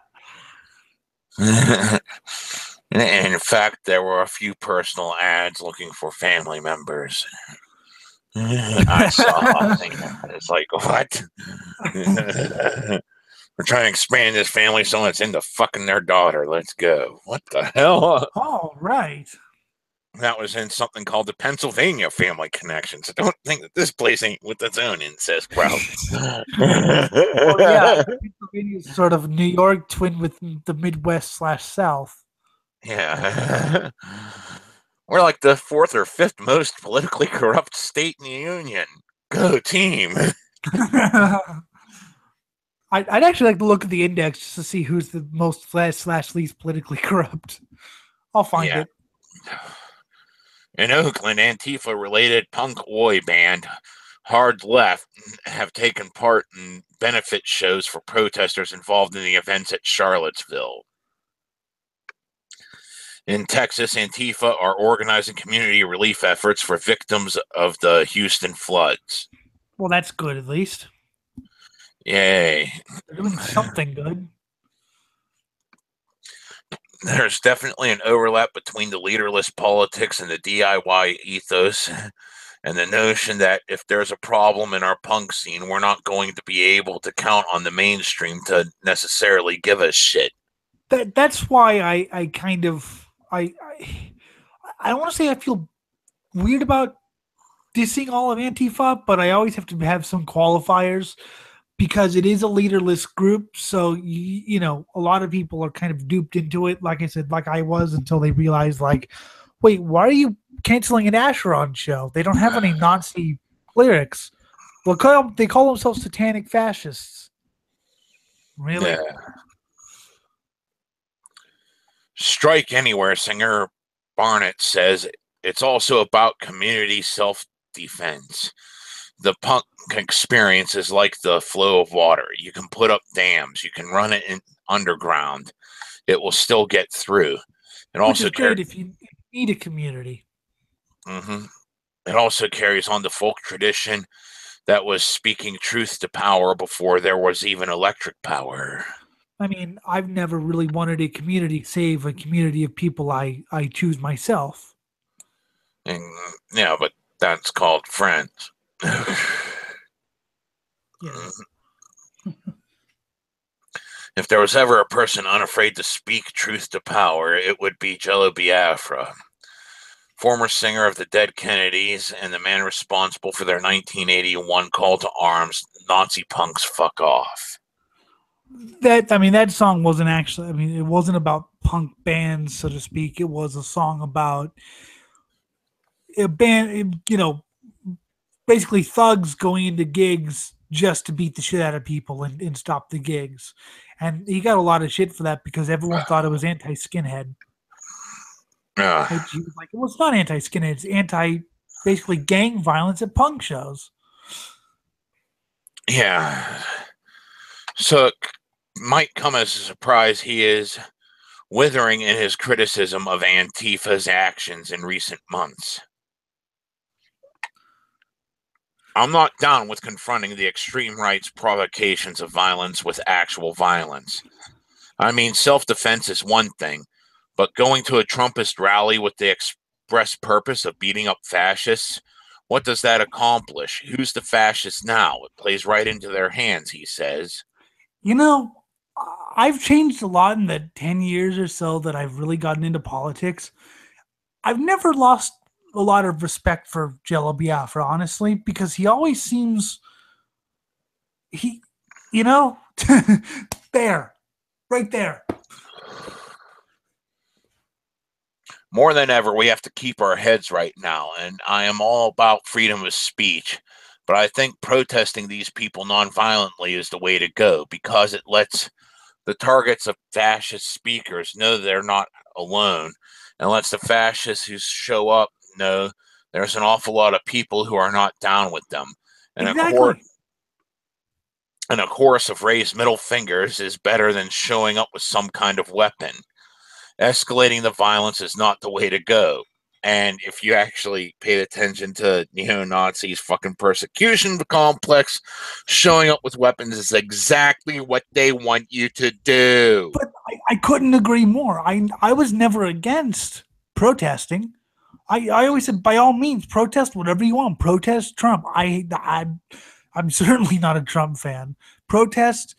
In fact, there were a few personal ads looking for family members. I saw. It's like, what? We're trying to expand this family so it's into fucking their daughter. Let's go. What the hell? All right. That was in something called the Pennsylvania Family Connection. So don't think that this place ain't with its own incest problem. Well, yeah. Pennsylvania is sort of New York twin with the Midwest/South. Yeah. We're like the 4th or 5th most politically corrupt state in the union. Go team. I'd actually like to look at the index just to see who's the most / least politically corrupt. I'll find it. In Oakland, Antifa-related punk oi band Hard Left have taken part in benefit shows for protesters involved in the events at Charlottesville. In Texas, Antifa are organizing community relief efforts for victims of the Houston floods. Well, that's good at least. Yay. They're doing something good. There's definitely an overlap between the leaderless politics and the DIY ethos, and the notion that if there's a problem in our punk scene, we're not going to be able to count on the mainstream to necessarily give us shit. That's why I kind of I don't want to say I feel weird about dissing all of Antifa, but I always have to have some qualifiers because it is a leaderless group. So, you know, a lot of people are kind of duped into it. Like I said, like I was until they realized, like, wait, why are you canceling an Asheron show? They don't have any Nazi lyrics. Well, they call themselves satanic fascists. Really? Yeah. Strike Anywhere singer Barnett says it's also about community self-defense. The punk experience is like the flow of water. You can put up dams. You can run it underground. It will still get through. It also is great if you need a community. Mm-hmm. It also carries on the folk tradition that was speaking truth to power before there was even electric power. I mean, I've never really wanted a community save a community of people I choose myself. And, yeah, but that's called friends. Yeah. If there was ever a person unafraid to speak truth to power, it would be Jello Biafra, former singer of the Dead Kennedys and the man responsible for their 1981 call to arms, Nazi punks fuck off. That song wasn't actually, it wasn't about punk bands, so to speak. It was a song about a band, basically thugs going into gigs just to beat the shit out of people and stop the gigs. And he got a lot of shit for that because everyone thought it was anti-skinhead. He was like, well, it's not anti-skinhead. It's basically gang violence at punk shows. Yeah. So it might come as a surprise he is withering in his criticism of Antifa's actions in recent months. I'm not down with confronting the extreme right's provocations of violence with actual violence. I mean, self-defense is one thing, but going to a Trumpist rally with the express purpose of beating up fascists, what does that accomplish? Who's the fascist now? It plays right into their hands, he says. I've changed a lot in the 10 years or so that I've really gotten into politics. I've never lost a lot of respect for Jello Biafra, honestly, because he always seems there, right there. More than ever, we have to keep our heads right now, and I am all about freedom of speech, but I think protesting these people nonviolently is the way to go because it lets the targets of fascist speakers know they're not alone and lets the fascists who show up know there's an awful lot of people who are not down with them. And Exactly. a chorus of raised middle fingers is better than showing up with some kind of weapon. Escalating the violence is not the way to go. And if you actually paid attention to neo-Nazis' fucking persecution complex, showing up with weapons is exactly what they want you to do. But I couldn't agree more. I was never against protesting. I always said, by all means, protest whatever you want. Protest Trump. I'm certainly not a Trump fan. Protest,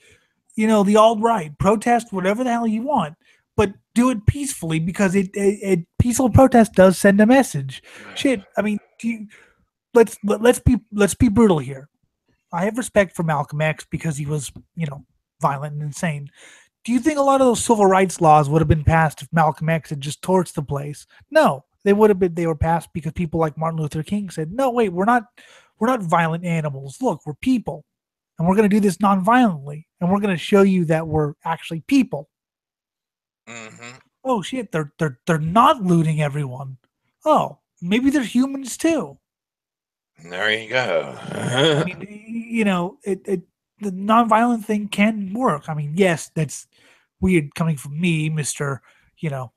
the alt-right. Protest whatever the hell you want, but do it peacefully, because it peaceful protest does send a message. Shit. I mean, let's be brutal here. I have respect for Malcolm X because he was, violent and insane. Do you think a lot of those civil rights laws would have been passed if Malcolm X had just torched the place? No, they would have been. They were passed because people like Martin Luther King said, "No, wait, we're not violent animals. Look, we're people, and we're going to do this non-violently, and we're going to show you that we're actually people." Mm-hmm. Oh shit, they're not looting everyone. Oh, maybe they're humans too. There you go. I mean, the nonviolent thing can work. I mean, yes, that's weird coming from me, Mr.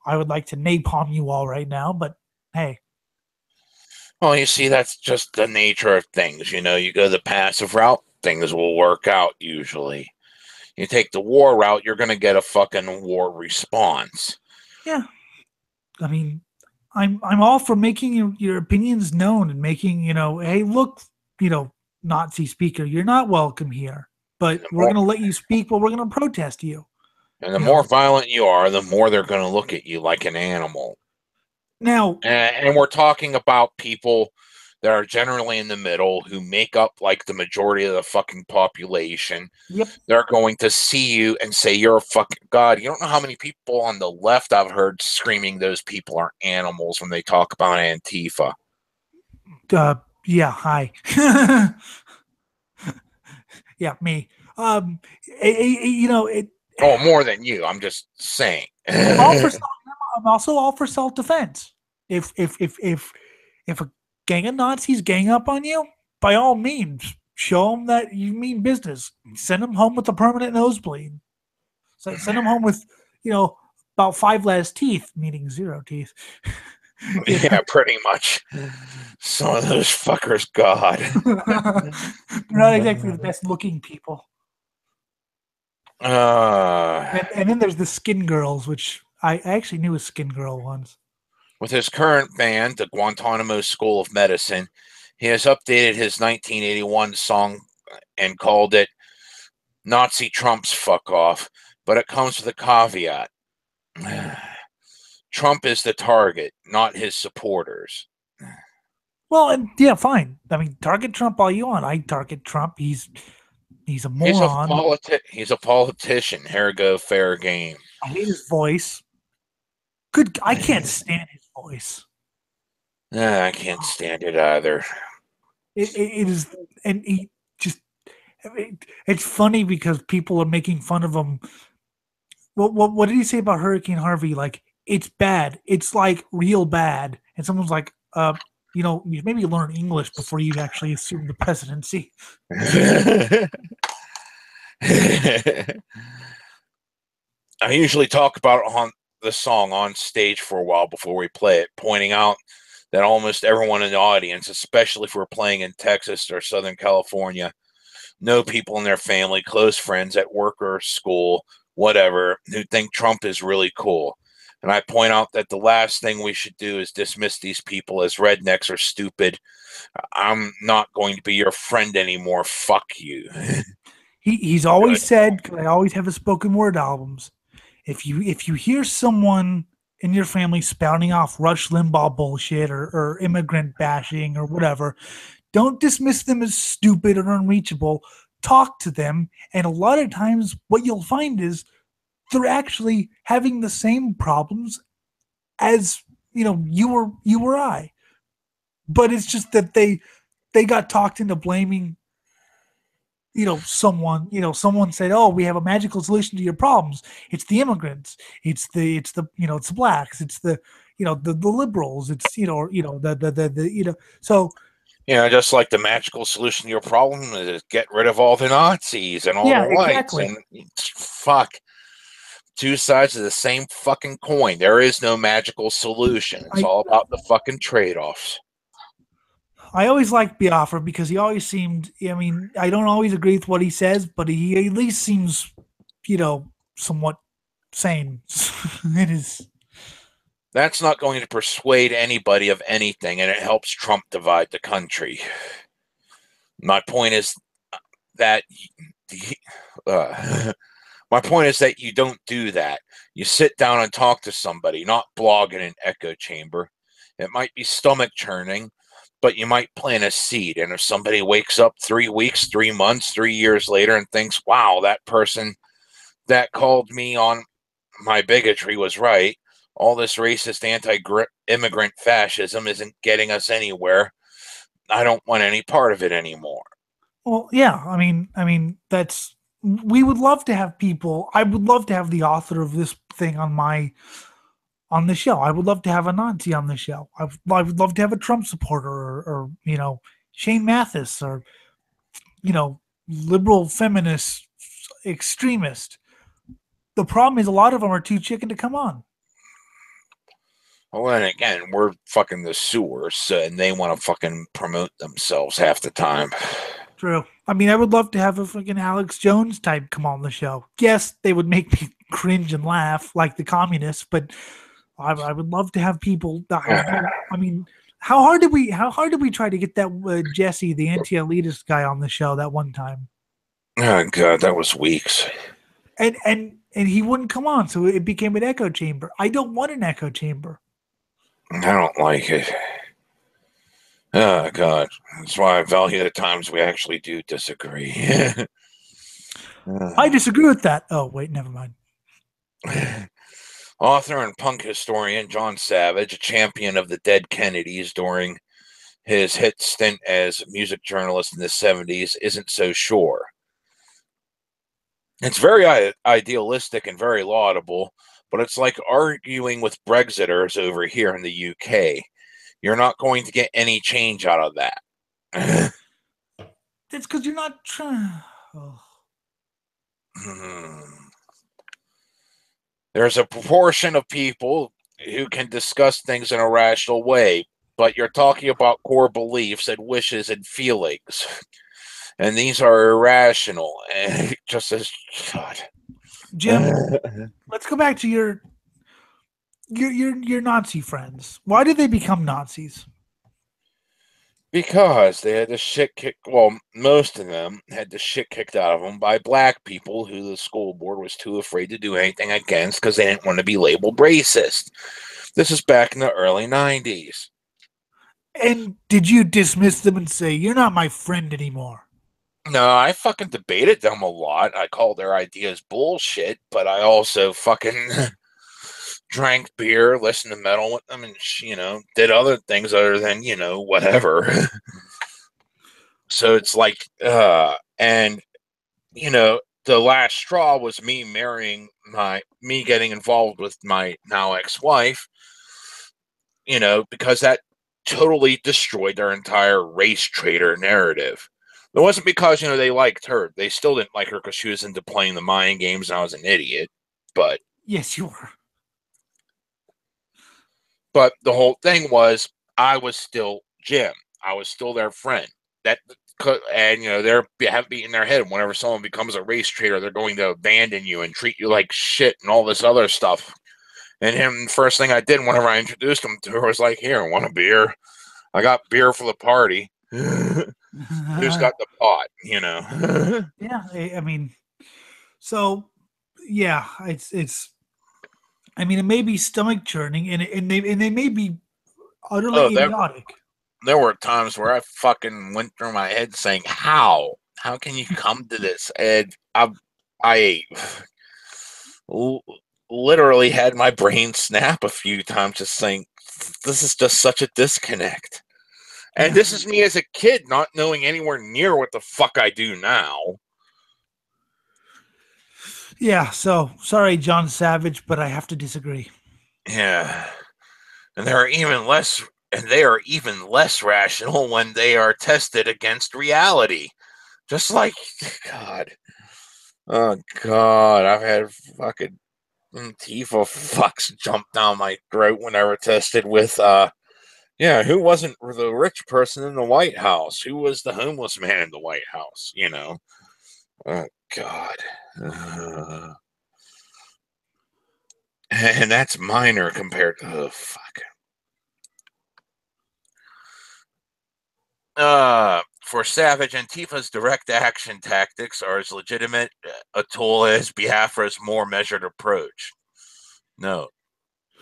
I would like to napalm you all right now, but hey. Well, you see, that's just the nature of things. You go the passive route, things will work out usually. You take the war route, you're going to get a fucking war response. Yeah. I mean, I'm all for making your opinions known and making, hey, look, Nazi speaker, you're not welcome here, but we're going to let you speak, but we're going to protest you. And the more violent you are, the more they're going to look at you like an animal. Now, and we're talking about people that are generally in the middle who make up like the majority of the fucking population. Yep. They're going to see you and say, you're a fucking god. You don't know how many people on the left I've heard screaming those people are animals when they talk about Antifa. Yeah, hi. Yeah, me. Oh, more than you. I'm just saying. I'm also all for self-defense. If a gang of Nazis gang up on you, by all means, show them that you mean business. Send them home with a permanent nosebleed. So send them home with, about 5 less teeth, meaning 0 teeth. Yeah, pretty much. Some of those fuckers, God. They're not exactly the best looking people. And then there's the skin girls, which I actually knew a skin girl once. With his current band, the Guantanamo School of Medicine, he has updated his 1981 song and called it Nazi Trump's Fuck Off, but it comes with a caveat. Trump is the target, not his supporters. Well, and yeah, fine. I mean, target Trump all you want. I target Trump. He's a moron. He's a politician. Here go, fair game. I hate his voice. I can't stand his voice. I can't stand it either. It is, and he just. It's funny because people are making fun of him. What did he say about Hurricane Harvey? Like, it's bad. It's like real bad. And someone's like, maybe you learn English before you actually assume the presidency. I usually talk about it on the song on stage for a while before we play it, pointing out that almost everyone in the audience, especially if we're playing in Texas or Southern California, know people in their family, close friends at work or school, whatever, who think Trump is really cool. And I point out that the last thing we should do is dismiss these people as rednecks or stupid. I'm not going to be your friend anymore. Fuck you. He's always said, because I always have his spoken word albums, if you hear someone in your family spouting off Rush Limbaugh bullshit or immigrant bashing or whatever, don't dismiss them as stupid or unreachable. Talk to them. And a lot of times what you'll find is they're actually having the same problems as, you or I. But it's just that they got talked into blaming, someone said, "Oh, we have a magical solution to your problems. It's the immigrants. It's the blacks. It's the liberals. It's the." So Just like the magical solution to your problem is get rid of all the Nazis and all the yeah, whites. exactly. And fuck, two sides of the same fucking coin. There is no magical solution. It's I all about the fucking trade-offs. I always liked Biafra because he always seemed. I mean, I don't always agree with what he says, but he at least seems, somewhat sane. It is. That's not going to persuade anybody of anything, and it helps Trump divide the country. My point is that my point is that you don't do that. You sit down and talk to somebody, not blog in an echo chamber. It might be stomach churning, but you might plant a seed. And if somebody wakes up 3 weeks, 3 months, 3 years later and thinks, wow, that person that called me on my bigotry was right, all this racist anti-immigrant fascism isn't getting us anywhere, I don't want any part of it anymore. Well, yeah. That's. We would love to have people. I would love to have the author of this thing on the show. I would love to have a Nazi on the show. I would love to have a Trump supporter or Shane Mathis or liberal feminist extremist. The problem is a lot of them are too chicken to come on. Well, and again, we're fucking the sewers, and they want to fucking promote themselves half the time. True. I mean, I would love to have a fucking Alex Jones type come on the show. Yes, they would make me cringe and laugh like the communists, but I would love to have people. I mean, how hard did we try to get that Jesse, the anti-elitist guy, on the show that one time? Oh god, that was weeks. And he wouldn't come on, so it became an echo chamber. I don't want an echo chamber. I don't like it. Oh god, that's why I value the times we actually do disagree. I disagree with that. Oh wait, never mind. Author and punk historian John Savage, a champion of the dead Kennedys during his hit stint as a music journalist in the 70s, isn't so sure. It's very idealistic and very laudable, but it's like arguing with Brexiters over here in the UK. You're not going to get any change out of that. That's because you're not trying. Oh. There's a proportion of people who can discuss things in a rational way, but you're talking about core beliefs and wishes and feelings. And these are irrational. And just as God. Jim, let's go back to your Nazi friends. Why did they become Nazis? Because they had the shit kicked. Well, most of them had the shit kicked out of them by black people who the school board was too afraid to do anything against because they didn't want to be labeled racist. This is back in the early 90s. And did you dismiss them and say, you're not my friend anymore? No, I fucking debated them a lot. I called their ideas bullshit, but I also fucking drank beer, listened to metal with them, and, did other things other than, whatever. So it's like, and, the last straw was me getting involved with my now ex-wife, because that totally destroyed their entire race traitor narrative. It wasn't because, they liked her. They still didn't like her because she was into playing the mind games and I was an idiot. But yes, you were. But the whole thing was I was still Jim. I was still their friend. And, they're beating their head whenever someone becomes a race traitor, they're going to abandon you and treat you like shit and all this other stuff. And the first thing I did whenever I introduced him to her was like, here, want a beer? I got beer for the party. Who's got the pot, Yeah, I mean, so yeah, it's. I mean, it may be stomach churning, and they may be utterly idiotic. There were times where I fucking went through my head saying, "How can you come to this?" And I literally had my brain snap a few times, just saying, "This is just such a disconnect." And this is me as a kid, not knowing anywhere near what the fuck I do now. Yeah, so sorry, John Savage, but I have to disagree. Yeah. And they are even less rational when they are tested against reality. Just like God. Oh God, I've had fucking antifa fucks jump down my throat when I were tested with who wasn't the rich person in the White House? Who was the homeless man in the White House? Oh God. And that's minor compared to fuck. For Savage, Antifa's direct action tactics are as legitimate a tool as Biafra's more measured approach. No,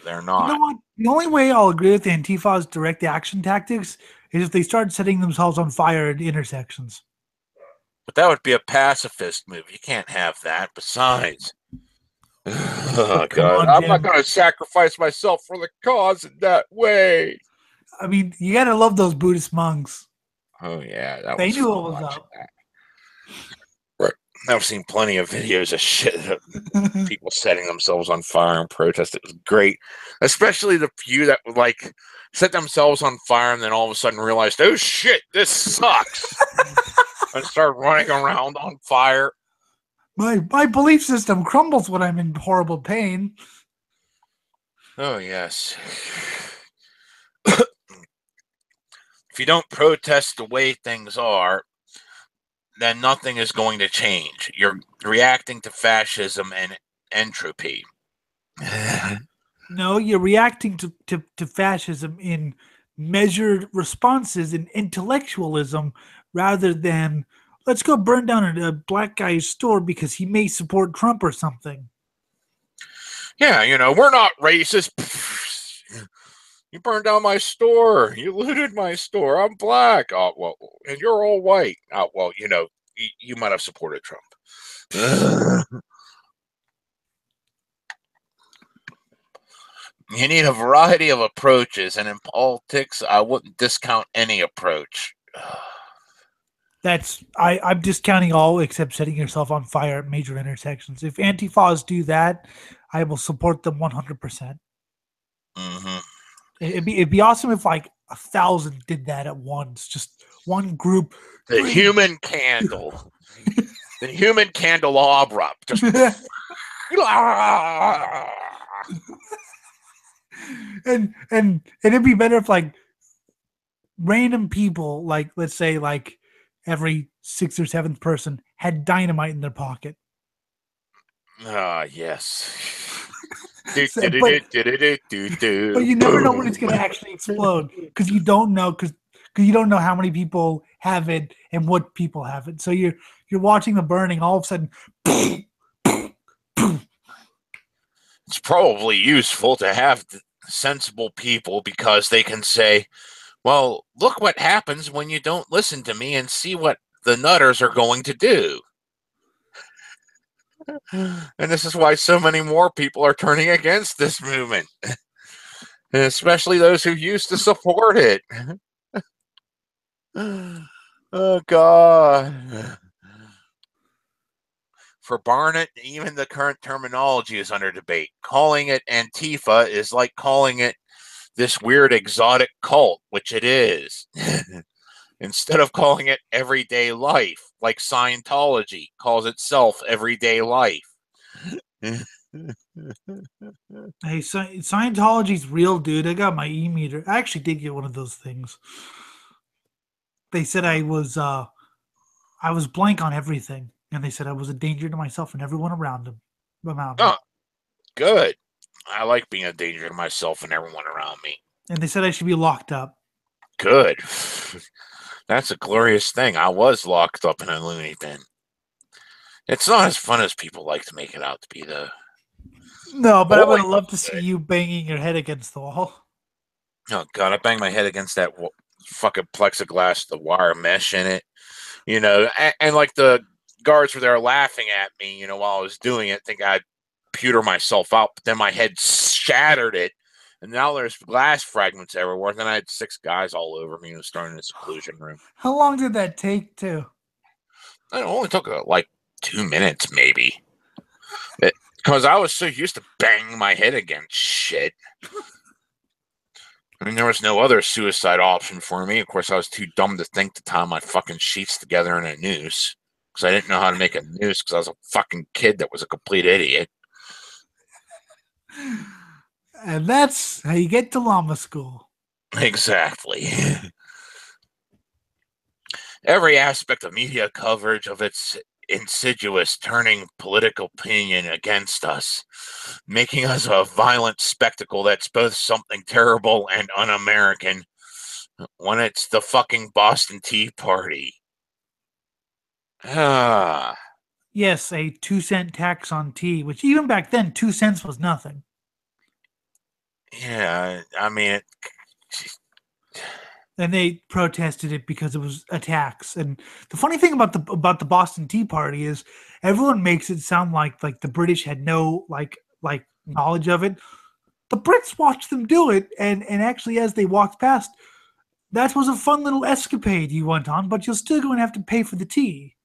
they're You know not. what? The only way I'll agree with Antifa's direct action tactics is if they start setting themselves on fire at intersections. But that would be a pacifist move. You can't have that. Besides, oh Come God, on, I'm not Jim. going to sacrifice myself for the cause in that way. I mean, you gotta love those Buddhist monks. Oh yeah, that They was knew fun what was watching up. that. Right. I've seen plenty of videos of shit of people setting themselves on fire in protest. It was great, especially the few that would like set themselves on fire and then all of a sudden realized, oh shit, this sucks, and start running around on fire. My belief system crumbles when I'm in horrible pain. Oh yes. If you don't protest the way things are, then nothing is going to change. You're reacting to fascism and entropy. No, you're reacting to fascism in measured responses and intellectualism rather than let's go burn down a black guy's store because he may support Trump or something. Yeah, we're not racist. You burned down my store. You looted my store. I'm black. Oh, well, and you're all white. Oh, well, you might have supported Trump. You need a variety of approaches, and in politics, I wouldn't discount any approach. I'm discounting all except setting yourself on fire at major intersections. If Antifas do that, I will support them 100%. Mm-hmm. It'd be awesome if like 1,000 did that at once, just one group. The human candle. The human candelabra. Just. and it'd be better if like random people, like let's say like every sixth or seventh person had dynamite in their pocket. Yes. But you never know when it's going to actually explode because you don't know because you don't know how many people have it and what people have it. So you're watching the burning. All of a sudden, it's probably useful to have sensible people because they can say, well, look what happens when you don't listen to me and see what the nutters are going to do. And this is why so many more people are turning against this movement, and especially those who used to support it. Oh, God. For Barnett, even the current terminology is under debate. Calling it Antifa is like calling it this weird exotic cult, which it is. Instead of calling it everyday life, like Scientology calls itself everyday life. hey, Scientology's real, dude. I got my e-meter. I actually did get one of those things. They said I was blank on everything, and they said I was a danger to myself and everyone around me. Oh, good. I like being a danger to myself and everyone around me. And they said I should be locked up. Good. That's a glorious thing. I was locked up in a loony bin. It's not as fun as people like to make it out to be, though. No, but I would have loved to see you banging your head against the wall. Oh, God, I banged my head against that fucking plexiglass, the wire mesh in it. And like the guards were there laughing at me, while I was doing it, think I'd pewter myself out, but then my head shattered it. And now there's glass fragments everywhere. Then I had 6 guys all over me, starting in the seclusion room. How long did that take, too? It only took like 2 minutes, maybe. Because I was so used to banging my head against shit. I mean, there was no other suicide option for me. Of course, I was too dumb to think to tie my fucking sheets together in a noose. Because I didn't know how to make a noose because I was a fucking kid that was a complete idiot. And that's how you get to llama school. Exactly. Every aspect of media coverage of its insidious turning political opinion against us, making us a violent spectacle that's both something terrible and un-American when it's the fucking Boston Tea Party. Ah. Yes, a 2-cent tax on tea, which even back then, 2 cents was nothing. Yeah, I mean, And they protested it because it was a tax. And the funny thing about the Boston Tea Party is everyone makes it sound like the British had no like knowledge of it. The Brits watched them do it, and actually as they walked past, that was a fun little escapade you went on, but you're still going to have to pay for the tea.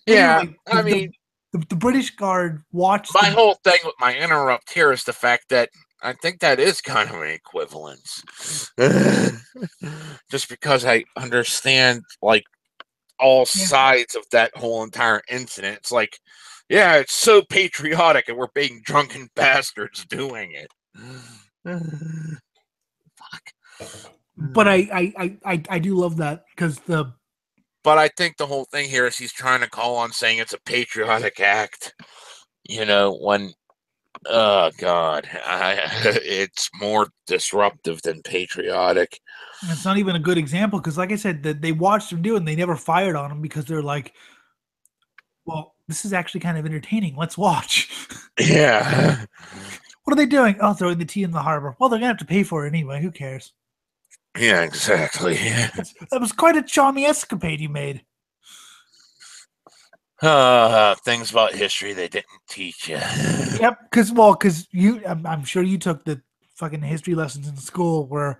yeah, Anyway, I mean, the British Guard watched my whole thing with my interrupt here is the fact that I think that is kind of an equivalence. Just because I understand, like, all sides of that whole entire incident. It's like, yeah, it's so patriotic and we're being drunken bastards doing it. Fuck. But I do love that because But I think the whole thing here is he's trying to call on saying it's a patriotic act. You know, when oh God, it's more disruptive than patriotic. it's not even a good example because, like I said, that they watched him do it and they never fired on him because they're like, well, this is actually kind of entertaining. Let's watch. Yeah. What are they doing? Oh, throwing the tea in the harbor. Well, they're gonna have to pay for it anyway. Who cares? Yeah, exactly. That was quite a charming escapade you made. Things about history they didn't teach you. Yep, because you, I'm sure you took the fucking history lessons in school where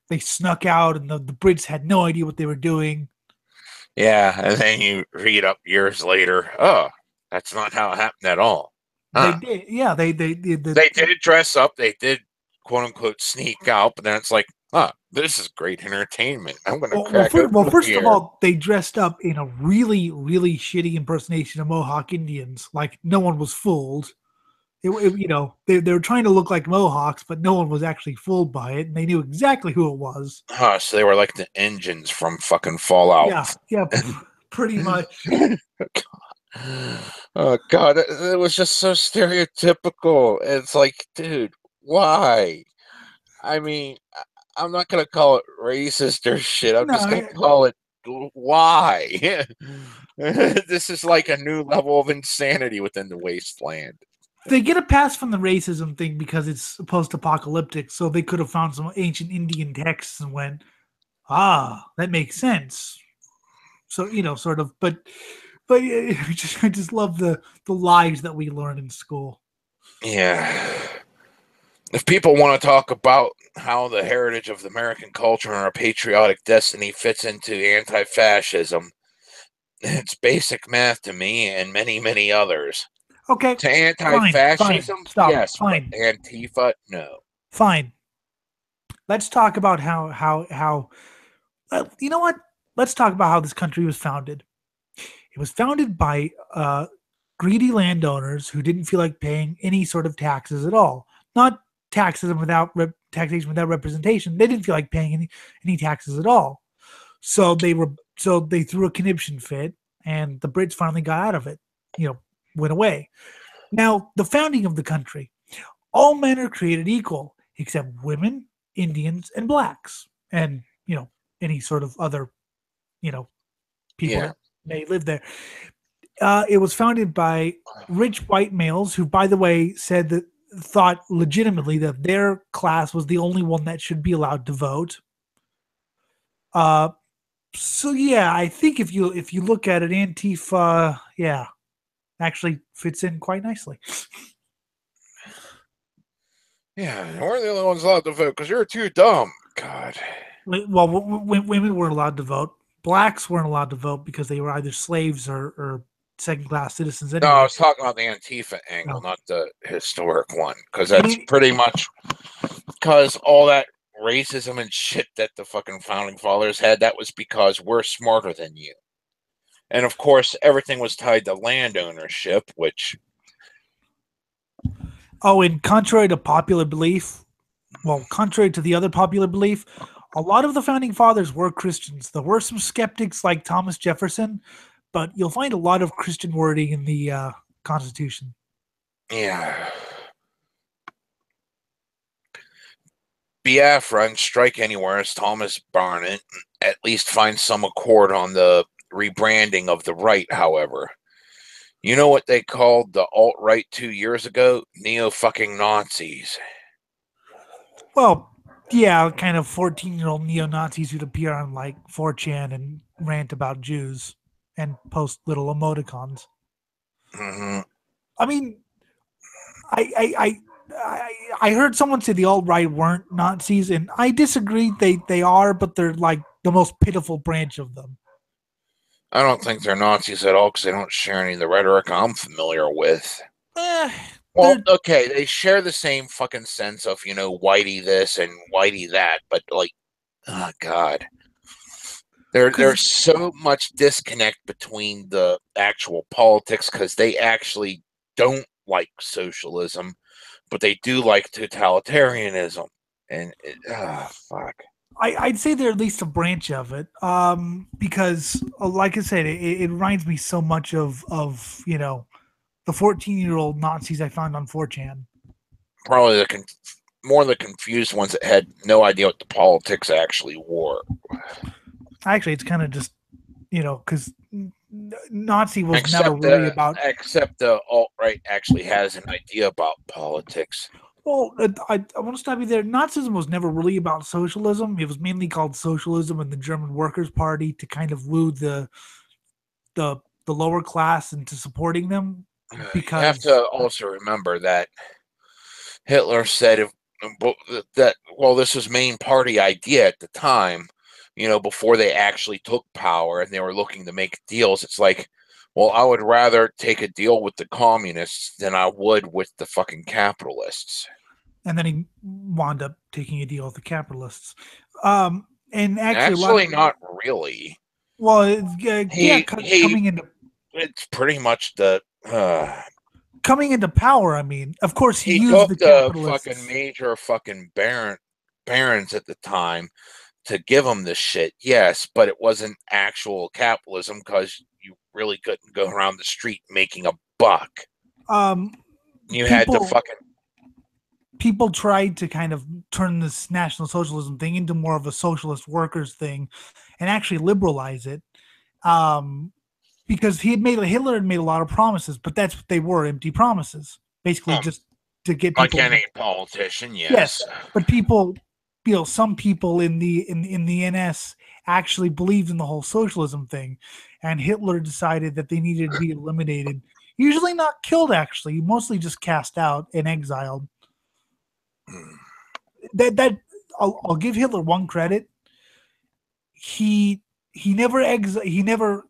they snuck out and the Brits had no idea what they were doing. Yeah, and then you read up years later. Oh, that's not how it happened at all. They did, yeah. They did dress up. They did quote unquote sneak out, but then it's like, this is great entertainment. I'm gonna crack well, first of all, they dressed up in a really, really shitty impersonation of Mohawk Indians. Like no one was fooled. They were trying to look like Mohawks, but no one was actually fooled by it, and they knew exactly who it was. So they were like the engines from fucking Fallout. Yeah, pretty much. Oh God, it was just so stereotypical. It's like, dude, why? I mean, I'm not gonna call it racist or shit. I'm just gonna call it why. This is like a new level of insanity within the wasteland. They get a pass from the racism thing because it's post-apocalyptic, so they could have found some ancient Indian texts and went, that makes sense. So sort of, but I just love the lies that we learn in school. Yeah. If people want to talk about how the heritage of the American culture and our patriotic destiny fits into anti-fascism, it's basic math to me and many, many others. Okay. To anti-fascism, stop. yes. Fine. But antifa, no. Fine. Let's talk about how you know what? Let's talk about how this country was founded. It was founded by greedy landowners who didn't feel like paying any sort of taxes at all. Not taxation without representation. They didn't feel like paying any taxes at all. So they threw a conniption fit, and the Brits finally got out of it. Went away. Now, the founding of the country, all men are created equal except women, Indians, and blacks, and any sort of other people that may live there. It was founded by rich white males who, by the way, thought legitimately that their class was the only one that should be allowed to vote. So yeah, I think if you look at it, Antifa, actually fits in quite nicely. Yeah, we're the only ones allowed to vote because you're too dumb. God. Well, women weren't allowed to vote. Blacks weren't allowed to vote because they were either slaves or second-class citizens No, I anyway. was talking about the Antifa angle, No. not the historic one, because I that's mean, pretty much because all that racism and shit that the fucking founding fathers had, that was because we're smarter than you. And of course, everything was tied to land ownership, which. oh, and contrary to popular belief, well, contrary to the other popular belief, a lot of the founding fathers were Christians. There were some skeptics like Thomas Jefferson, but you'll find a lot of Christian wording in the Constitution. Yeah. Biafra and Strike Anywhere, as Thomas Barnett at least finds some accord on the rebranding of the right, however. You know what they called the alt-right 2 years ago? Neo-fucking-Nazis. Well, yeah, kind of 14-year-old neo-Nazis who'd appear on like 4chan and rant about Jews and post little emoticons. Mm-hmm. I mean, I heard someone say the alt right weren't Nazis, and I disagree. They are, but they're like the most pitiful branch of them. I don't think they're Nazis at all because they don't share any of the rhetoric I'm familiar with. Eh, Well, they're okay, they share the same fucking sense of, whitey this and whitey that, but like, oh God. There's because so much disconnect between the actual politics because they actually don't like socialism, but they do like totalitarianism. And fuck. I'd say they're at least a branch of it. Because like I said, it reminds me so much of the 14-year-old Nazis I found on 4chan. Probably more the confused ones that had no idea what the politics actually were. Actually, it's kind of just because Nazi was never Except really the about. except the alt right actually has an idea about politics. Well, I want to stop you there. Nazism was never really about socialism. It was mainly called socialism and the German Workers' Party to kind of woo the lower class into supporting them You have because to also remember that Hitler said this was main party idea at the time, before they actually took power and they were looking to make deals. It's like, well, I would rather take a deal with the communists than I would with the fucking capitalists. and then he wound up taking a deal with the capitalists. And actually, a lot of Actually, not really. well, yeah, He it's pretty much coming into power. I mean, of course, he he used took the the fucking capitalists. major fucking barons at the time to give them this shit, yes, but it wasn't actual capitalism because you really couldn't go around the street making a buck. Um, You had to people fucking people tried to kind of turn this National Socialism thing into more of a socialist workers thing, and actually liberalize it. Um, because Hitler had made a lot of promises, but that's what they were, empty promises, basically just to get like people. any politician, Yes, yes. but people, some people in the NS actually believed in the whole socialism thing, and Hitler decided that they needed to be eliminated. Usually not killed, actually, mostly just cast out and exiled. That I'll give Hitler one credit. He never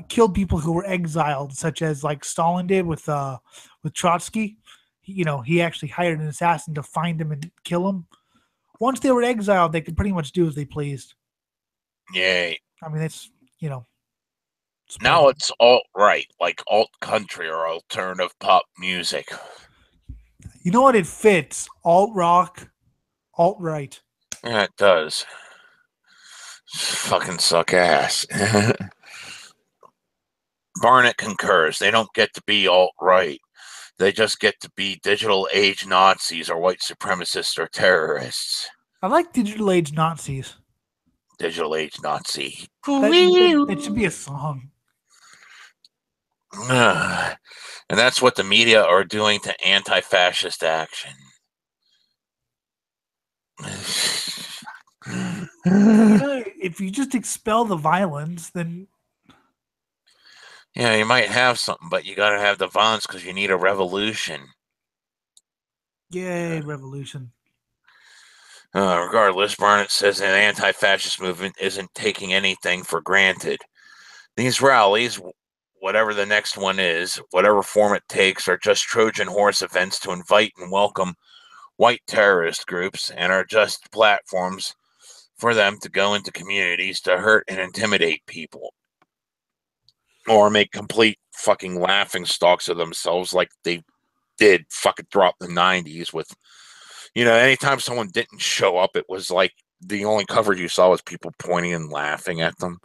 killed people who were exiled, such as like Stalin did with Trotsky. He actually hired an assassin to find him and kill him. Once they were exiled, they could pretty much do as they pleased. Yay. I mean, that's Now it's alt right, like alt country or alternative pop music. you know what? It fits alt rock, alt right. Yeah, it does. Fucking suck ass. Barnett concurs. They don't get to be alt right. They just get to be digital age Nazis or white supremacists or terrorists. I like digital age Nazis. Digital age Nazi. That should be a song. And that's what the media are doing to anti-fascist action. If you just expel the violence, then yeah, you might have something, but you got to have the violence because you need a revolution. yay, revolution. Regardless, Barnett says an anti-fascist movement isn't taking anything for granted. These rallies, whatever the next one is, whatever form it takes, are just Trojan horse events to invite and welcome white terrorist groups and are just platforms for them to go into communities to hurt and intimidate people or make complete fucking laughing stocks of themselves like they did fucking throughout the 90s with, anytime someone didn't show up, it was like the only coverage you saw was people pointing and laughing at them.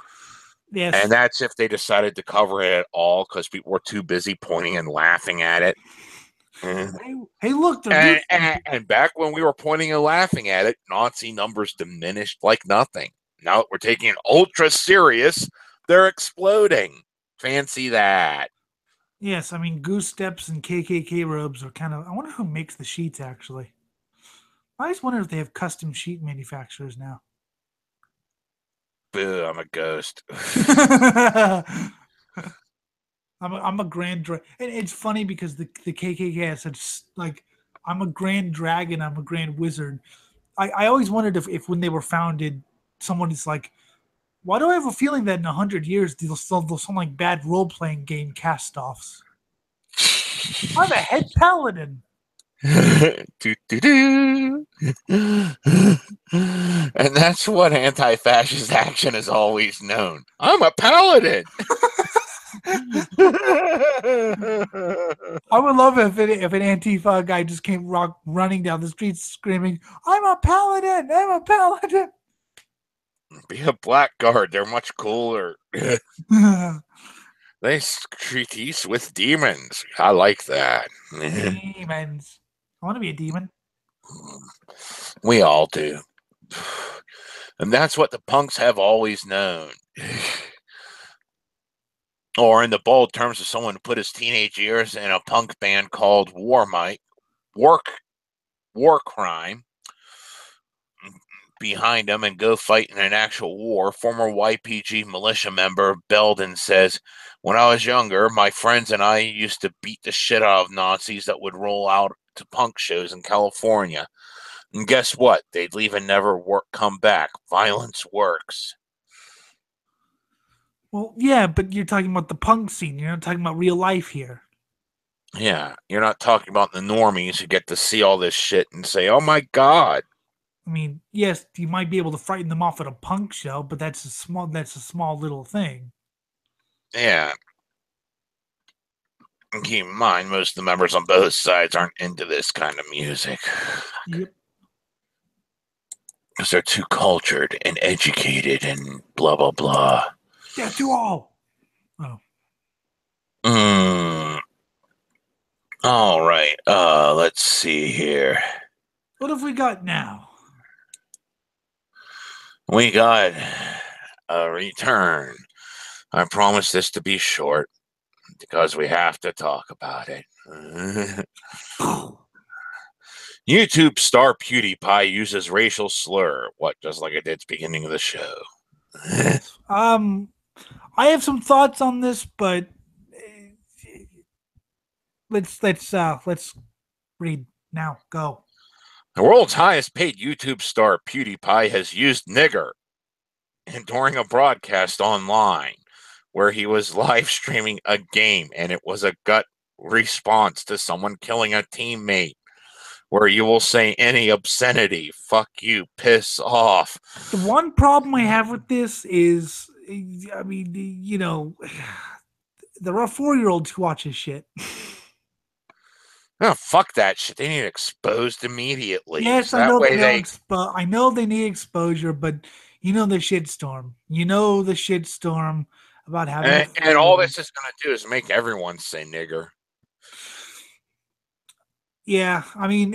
Yes. And that's if they decided to cover it at all because people were too busy pointing and laughing at it. Hey, look. And back when we were pointing and laughing at it, Nazi numbers diminished like nothing. Now that we're taking it ultra serious, they're exploding. Fancy that. Yes, I mean, goose steps and KKK robes are kind of... I wonder who makes the sheets, actually. I just wonder if they have custom sheet manufacturers now. Boo, I'm a ghost. I'm a grand... and it's funny because the KKK has such, like... I'm a grand dragon, I'm a grand wizard. I always wondered if when they were founded, someone is like, why do I have a feeling that in 100 years they'll sound like bad role-playing game cast-offs? I'm a head paladin. And that's what anti-fascist action is always known. I'm a paladin. I would love if an Antifa guy just came running down the streets screaming, I'm a paladin, I'm a paladin. Be a blackguard. They're much cooler. They treat with demons. I like that. Demons. I want to be a demon. We all do. And that's what the punks have always known. Or in the bold terms of someone who put his teenage years in a punk band called War Crime behind him and go fight in an actual war, former YPG militia member Belden says, when I was younger, my friends and I used to beat the shit out of Nazis that would roll out to punk shows in California. And guess what? They'd leave and never come back. Violence works. Well, yeah, but you're talking about the punk scene. You're not talking about real life here. Yeah, you're not talking about the normies who get to see all this shit and say, oh my God. I mean, yes, you might be able to frighten them off at a punk show, but that's a small little thing. Yeah. And keep in mind, most of the members on both sides aren't into this kind of music. Yep. Because they're too cultured and educated and blah, blah, blah. Death to all. Oh. All right. Let's see here. What have we got now? We got a return. I promise this to be short because we have to talk about it. YouTube star PewDiePie uses racial slur. What, just like I did at the beginning of the show. I have some thoughts on this, but let's read now. Go. The world's highest paid YouTube star PewDiePie has used nigger during a broadcast online where he was live streaming a game, and it was a gut response to someone killing a teammate where you will say any obscenity. Fuck you, piss off. The one problem I have with this is, I mean, there are 4-year-olds who watch his shit. Oh, fuck that shit. They need exposed immediately. Yes, So I know I know they need exposure, but the shitstorm. The shitstorm about having. And all this is going to do is make everyone say nigger. Yeah, I mean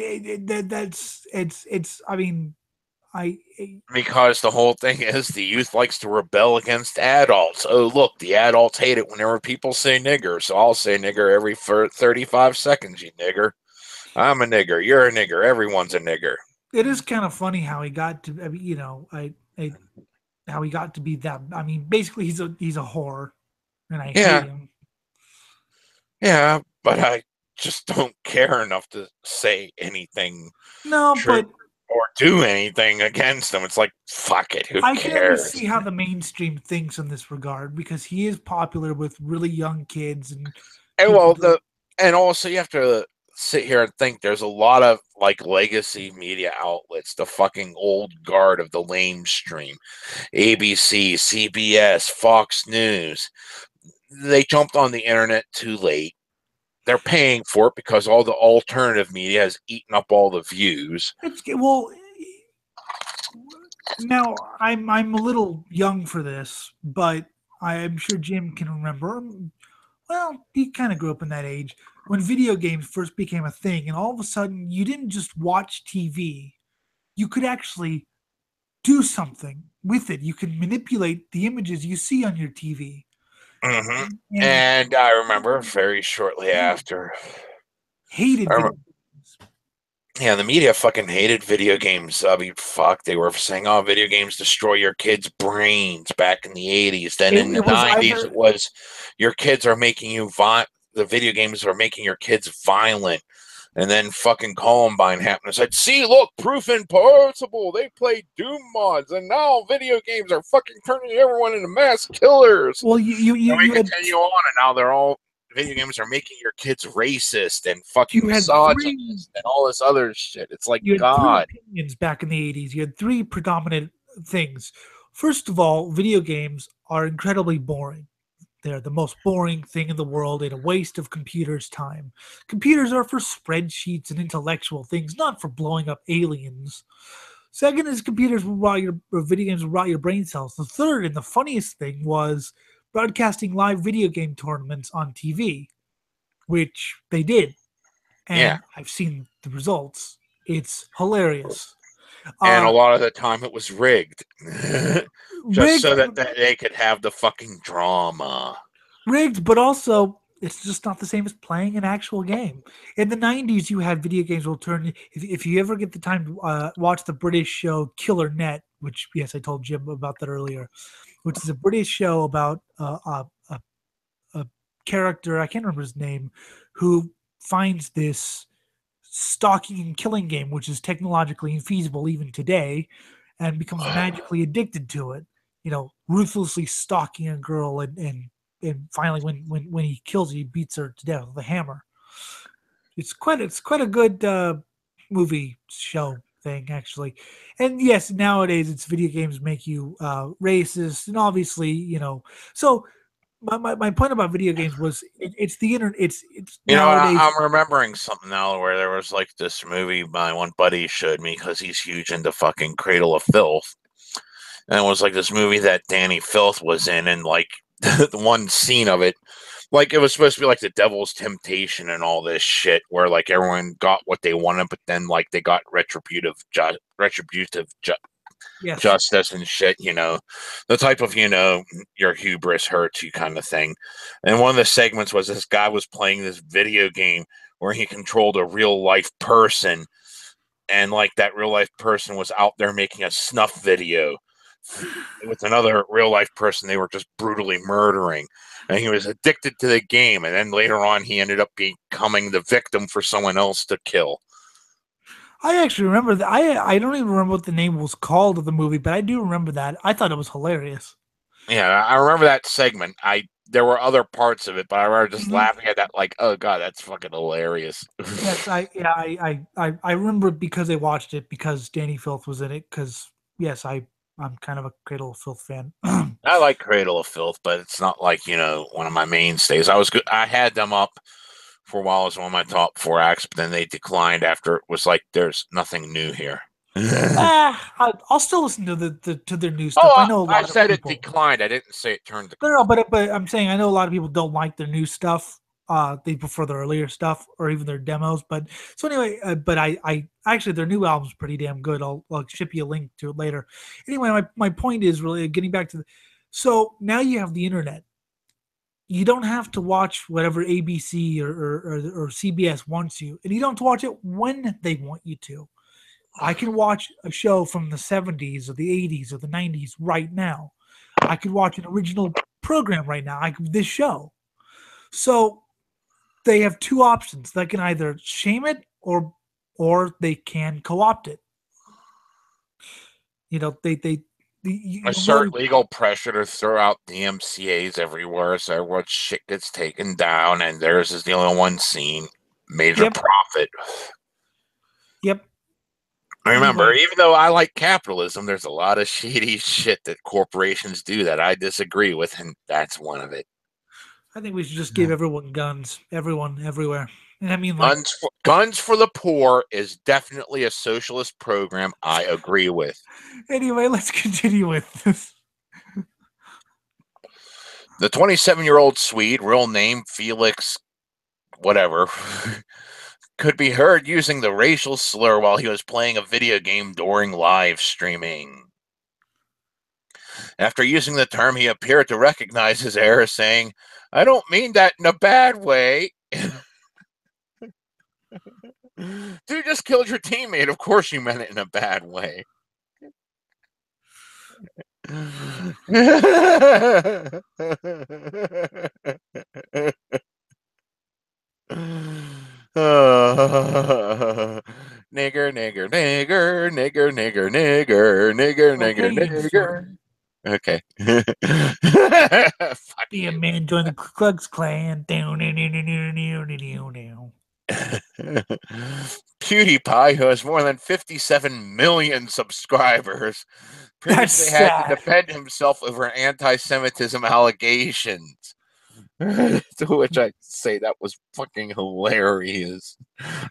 because the whole thing is the youth likes to rebel against adults. Oh, look, the adults hate it whenever people say nigger, so I'll say nigger every 35 seconds, you nigger. I'm a nigger. You're a nigger. Everyone's a nigger. It is kind of funny how he got to, how he got to be that. I mean, basically he's a whore, and I hate him. Yeah, but I just don't care enough to say anything. No, true but or do anything against him. It's like, fuck it, who I can only cares? see how the mainstream thinks in this regard because he is popular with really young kids and And people. and also you have to sit here and think there's a lot of like legacy media outlets, the fucking old guard of the lamestream, ABC, CBS, Fox News. They jumped on the internet too late. They're paying for it because all the alternative media has eaten up all the views. Well, now I'm a little young for this, but I'm sure Jim can remember. Well, he kind of grew up in that age when video games first became a thing, and all of a sudden you didn't just watch TV; you could actually do something with it. You can manipulate the images you see on your TV. Mm-hmm. And And I remember very shortly after, hated I video remember, yeah, the media fucking hated video games. I mean, fuck, they were saying, "Oh, video games destroy your kids' brains." Back in the '80s, then in the it was '90s, either it was your kids are making you the video games are making your kids violent. And then fucking Columbine happened. I said, "See, look, proof impossible. They played Doom mods, and now video games are fucking turning everyone into mass killers." well And we you had continue on, and now they're all video games are making your kids racist and fucking you had three misogynist and all this other shit. It's like, you had three God. opinions back in the 80s. You had three predominant things. First of all, video games are incredibly boring. They're the most boring thing in the world and a waste of computers' time. Computers are for spreadsheets and intellectual things, not for blowing up aliens. Second is computers will rot your or video games will rot your brain cells. The third and the funniest thing was broadcasting live video game tournaments on TV, which they did, Yeah. and I've seen the results. It's hilarious. And a Uh, lot of the time it was rigged. Just rigged, so that they could have the fucking drama. rigged, but also it's just not the same as playing an actual game. In the 90s, you had video games will turn. If you ever get the time to watch the British show Killer Net, which, yes, I told Jim about that earlier, which is a British show about a character, I can't remember his name, who finds this stalking and killing game, which is technologically infeasible even today, and becomes magically addicted to it. You know, ruthlessly stalking a girl, and finally, when he kills her, he beats her to death with a hammer. It's quite a good movie show thing, actually. And yes, nowadays it's video games make you racist, and obviously, so my point about video games was it's the internet. It's You know, nowadays. I'm remembering something now where there was like this movie my one buddy showed me because he's huge into fucking Cradle of Filth. And it was like this movie that Danny Filth was in, and like the one scene of it, like it was supposed to be like the devil's temptation and all this shit, where like everyone got what they wanted, but then like they got retributive Yes. justice and shit, the type of, your hubris hurts you kind of thing. And one of the segments was this guy was playing this video game where he controlled a real life person, and like that real life person was out there making a snuff video with another real life person they were just brutally murdering. And he was addicted to the game, and then later on he ended up becoming the victim for someone else to kill. I actually remember that. I don't even remember what the name was called of the movie, but I do remember that. I thought it was hilarious. Yeah, I remember that segment. There were other parts of it, but I remember just Mhm. laughing at that, like, oh god, that's fucking hilarious. Yes, I remember it because I watched it because Danny Filth was in it. Because yes, I'm kind of a Cradle of Filth fan. I like Cradle of Filth, but it's not like one of my mainstays. I was good. I had them up for a while as one of my top four acts, but then they declined after it was like there's nothing new here. I'll still listen to to their new stuff. I Oh, know a I lot of said it people. declined. I didn't say it turned to No, crap. but I'm saying I know a lot of people don't like their new stuff. They prefer their earlier stuff or even their demos. But so anyway, but I actually their new album's pretty damn good. I'll ship you a link to it later. Anyway, my point is really getting back to so now you have the internet. You don't have to watch whatever ABC or CBS wants you, and you don't have to watch it when they want you to. I can watch a show from the 70s or the 80s or the 90s right now. I could watch an original program right now. This show. So they have two options. They can either shame it or they can co-opt it. Assert legal pressure to throw out DMCA's everywhere, so everyone's shit gets taken down, and theirs is the only one seen. Major profit. Yep. Remember, even though I like capitalism, there's a lot of shady shit that corporations do that I disagree with, and that's one of it. I think we should just give everyone guns. Everyone, everywhere. And I mean, guns for the poor is definitely a socialist program I agree with. Anyway, let's continue with this. The 27-year-old Swede, real name Felix whatever, could be heard using the racial slur while he was playing a video game during live streaming. After using the term, he appeared to recognize his error, saying, "I don't mean that in a bad way." Dude just killed your teammate. Of course you meant it in a bad way. Nigger, nigger, nigger, nigger, nigger, nigger, nigger, nigger, nigger. Okay. Be a man join the Ku Klux Klan. PewDiePie, who has more than 57 million subscribers, previously had to defend himself over anti-Semitism allegations. To which I say that was fucking hilarious.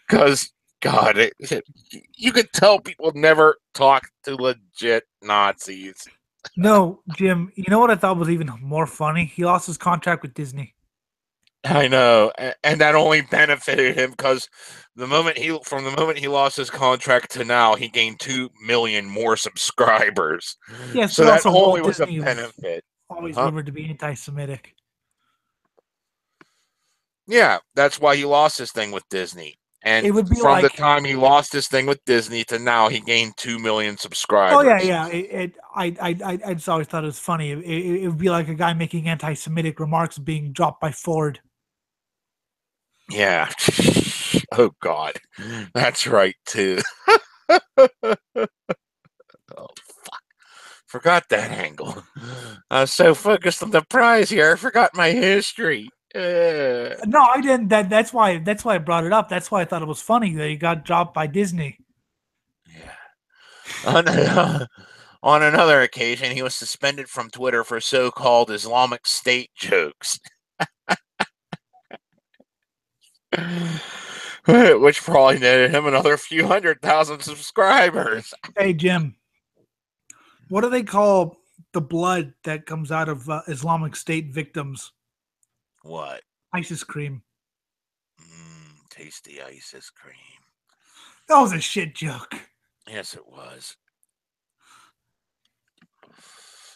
Because, God, you could tell people never talk to legit Nazis. No, Jim, you know what I thought was even more funny? He lost his contract with Disney. I know, and that only benefited him because from the moment he lost his contract to now, he gained 2 million more subscribers. Yes, so that only was a benefit. Always rumored to be anti-Semitic. Yeah, that's why he lost his thing with Disney. And it would be from the time he lost his thing with Disney to now, he gained 2 million subscribers. Oh yeah. I just always thought it was funny. It would be like a guy making anti-Semitic remarks being dropped by Ford. Yeah. Oh God, that's right too. Oh fuck! Forgot that angle. I was so focused on the prize here, I forgot my history. No, I didn't. That's why I brought it up. That's why I thought it was funny that he got dropped by Disney. Yeah. On another occasion, he was suspended from Twitter for so-called Islamic State jokes. Which probably netted him another few 100,000 subscribers. Hey, Jim. What do they call the blood that comes out of Islamic State victims? What? ISIS cream. Tasty ISIS cream. That was a shit joke. Yes, it was.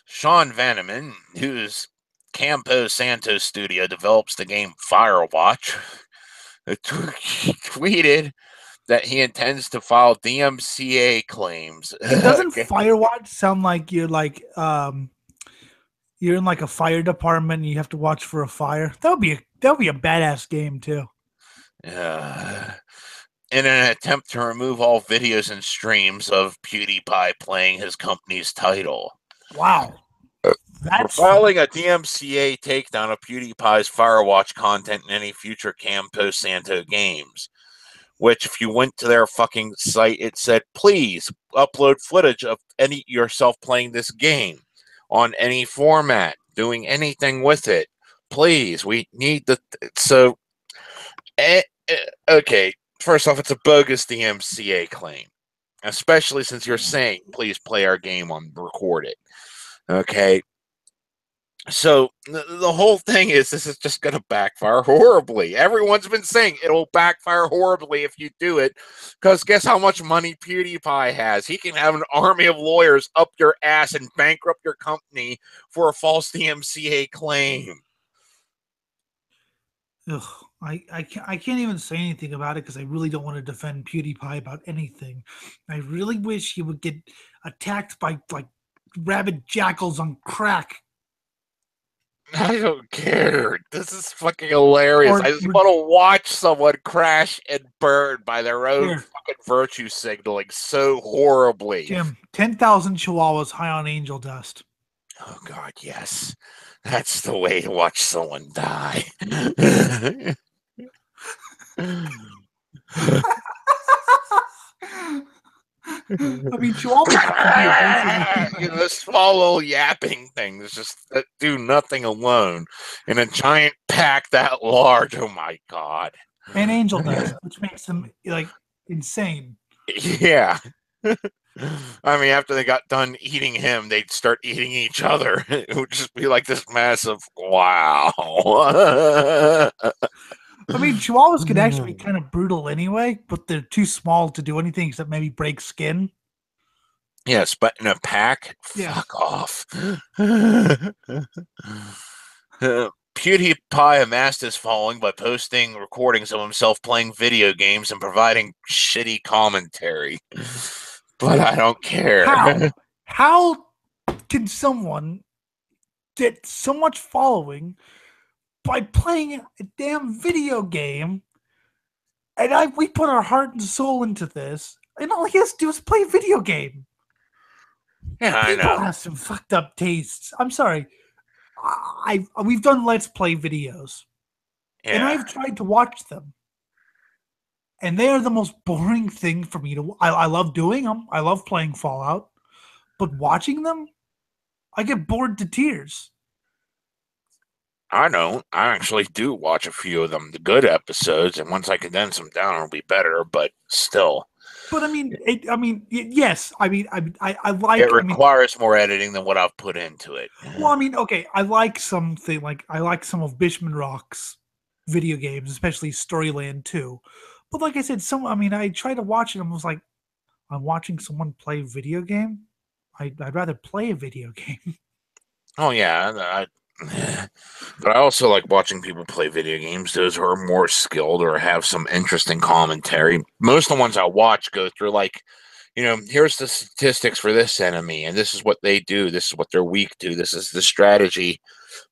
Sean Vanneman, whose Campo Santo studio develops the game Firewatch, tweeted that he intends to file DMCA claims. Doesn't Firewatch sound like you're like you're in like a fire department and you have to watch for a fire? That would be a badass game too. In an attempt to remove all videos and streams of PewDiePie playing his company's title. Wow. For filing a DMCA takedown of PewDiePie's Firewatch content in any future Campo Santo games. Which, if you went to their fucking site, it said, please upload footage of yourself playing this game on any format, doing anything with it. Please, we need okay. First off, it's a bogus DMCA claim, especially since you're saying, please play our game on record it. Okay. So the whole thing is this is just going to backfire horribly. Everyone's been saying it'll backfire horribly if you do it, because guess how much money PewDiePie has? He can have an army of lawyers up your ass and bankrupt your company for a false DMCA claim. Ugh, I can't even say anything about it because I really don't want to defend PewDiePie about anything. I really wish he would get attacked by like rabid jackals on crack. I don't care. This is fucking hilarious. Or I just want to watch someone crash and burn by their own here, fucking virtue signaling so horribly. Jim, 10,000 chihuahuas high on angel dust. Oh, God, yes. That's the way to watch someone die. I mean, chihuahuas can be You aggressive. know, small little yapping things just that do nothing alone in a giant pack that large. Oh my God. And angel dust, which makes them like insane. Yeah. I mean, after they got done eating him, they'd start eating each other. It would just be like this massive wow. I mean, chihuahuas can actually be kind of brutal anyway, but they're too small to do anything except maybe break skin. Yes, but in a pack, Yeah. fuck off. PewDiePie amassed his following by posting recordings of himself playing video games and providing shitty commentary. But I don't care. How? How can someone get so much following by playing a damn video game? And we put our heart and soul into this, and all he has to do is play a video game. Yeah, I People know. have some fucked up tastes. I'm sorry. We've done Let's Play videos, and Yeah, I've tried to watch them, and they are the most boring thing for me to. I love doing them. I love playing Fallout, but watching them, I get bored to tears. I don't. I actually do watch a few of them, the good episodes, and once I condense them down, it'll be better. But still, But I mean, yes. I like. it requires more editing than what I've put into it. Well, I mean, okay. I like something like I like some of Bishman Rock's video games, especially Storyland 2. But like I said, I tried to watch it and was like, I'm watching someone play video game. I'd rather play a video game. Oh yeah, but I also like watching people play video games. Those who are more skilled or have some interesting commentary. Most of the ones I watch go through like, here's the statistics for this enemy, and this is what they do. This is what they're weak to. This is the strategy.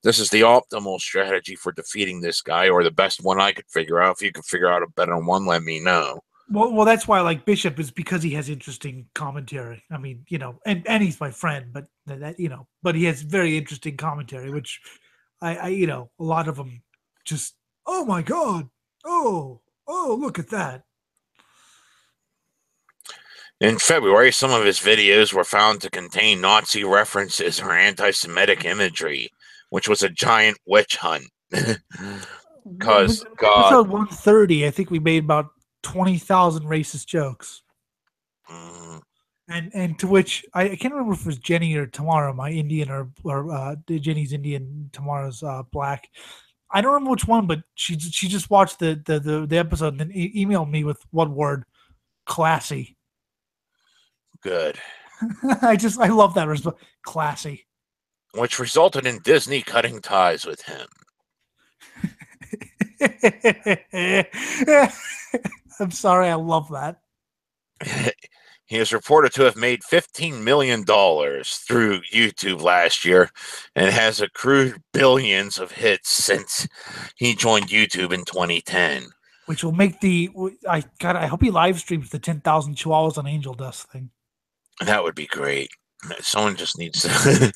This is the optimal strategy for defeating this guy, or the best one I could figure out. If you can figure out a better one, let me know. Well, that's why I like Bishop is because he has interesting commentary. I mean, and he's my friend, but but he has very interesting commentary, which a lot of them just, oh my god, oh, look at that. In February, some of his videos were found to contain Nazi references or anti-Semitic imagery, which was a giant witch hunt. Because God, Episode 130, I think we made about 20,000 racist jokes. And to which I can't remember if it was Jenny or Tamara, my Indian or Jenny's Indian, Tamara's black. I don't remember which one, but she just watched the episode and then emailed me with one word: classy. good. I love that response, classy. Which resulted in Disney cutting ties with him. I'm sorry, I love that. He is reported to have made $15 million through YouTube last year and has accrued billions of hits since he joined YouTube in 2010. Which will make I hope he live streams the 10,000 chihuahuas on angel dust thing. That would be great. Someone just needs to.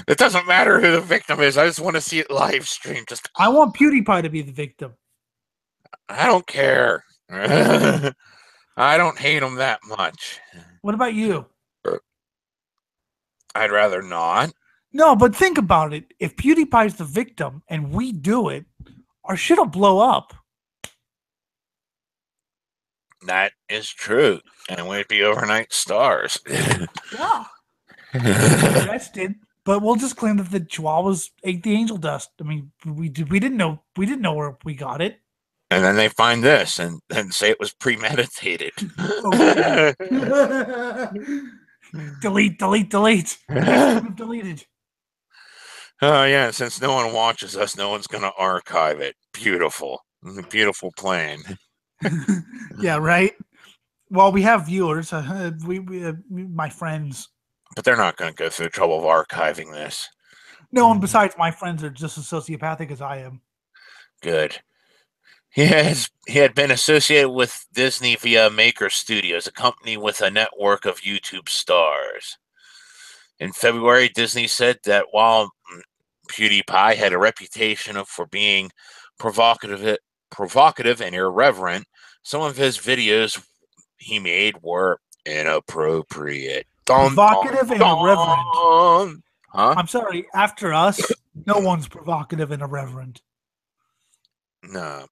It doesn't matter who the victim is. I just want to see it live streamed. I want PewDiePie to be the victim. I don't care. I don't hate him that much. What about you? I'd rather not. No, but think about it. If PewDiePie's the victim and we do it, our shit'll blow up. That is true. And we'd be overnight stars. Yeah. Arrested, but we'll just claim that the chihuahuas ate the angel dust. I mean, we didn't know where we got it. And then they find this and say it was premeditated. Okay. delete. Deleted. Oh yeah, since no one watches us, no one's gonna archive it. Beautiful. Beautiful plan. Yeah, right. Well, we have viewers. We my friends. But they're not going to go through the trouble of archiving this. No one besides my friends are just as sociopathic as I am. Good. He had been associated with Disney via Maker Studios, a company with a network of YouTube stars. In February, Disney said that while PewDiePie had a reputation for being provocative and irreverent, some of his videos he made were inappropriate. Dun, Provocative dun, and irreverent. dun. Huh? I'm sorry, after us, no one's provocative and irreverent. No.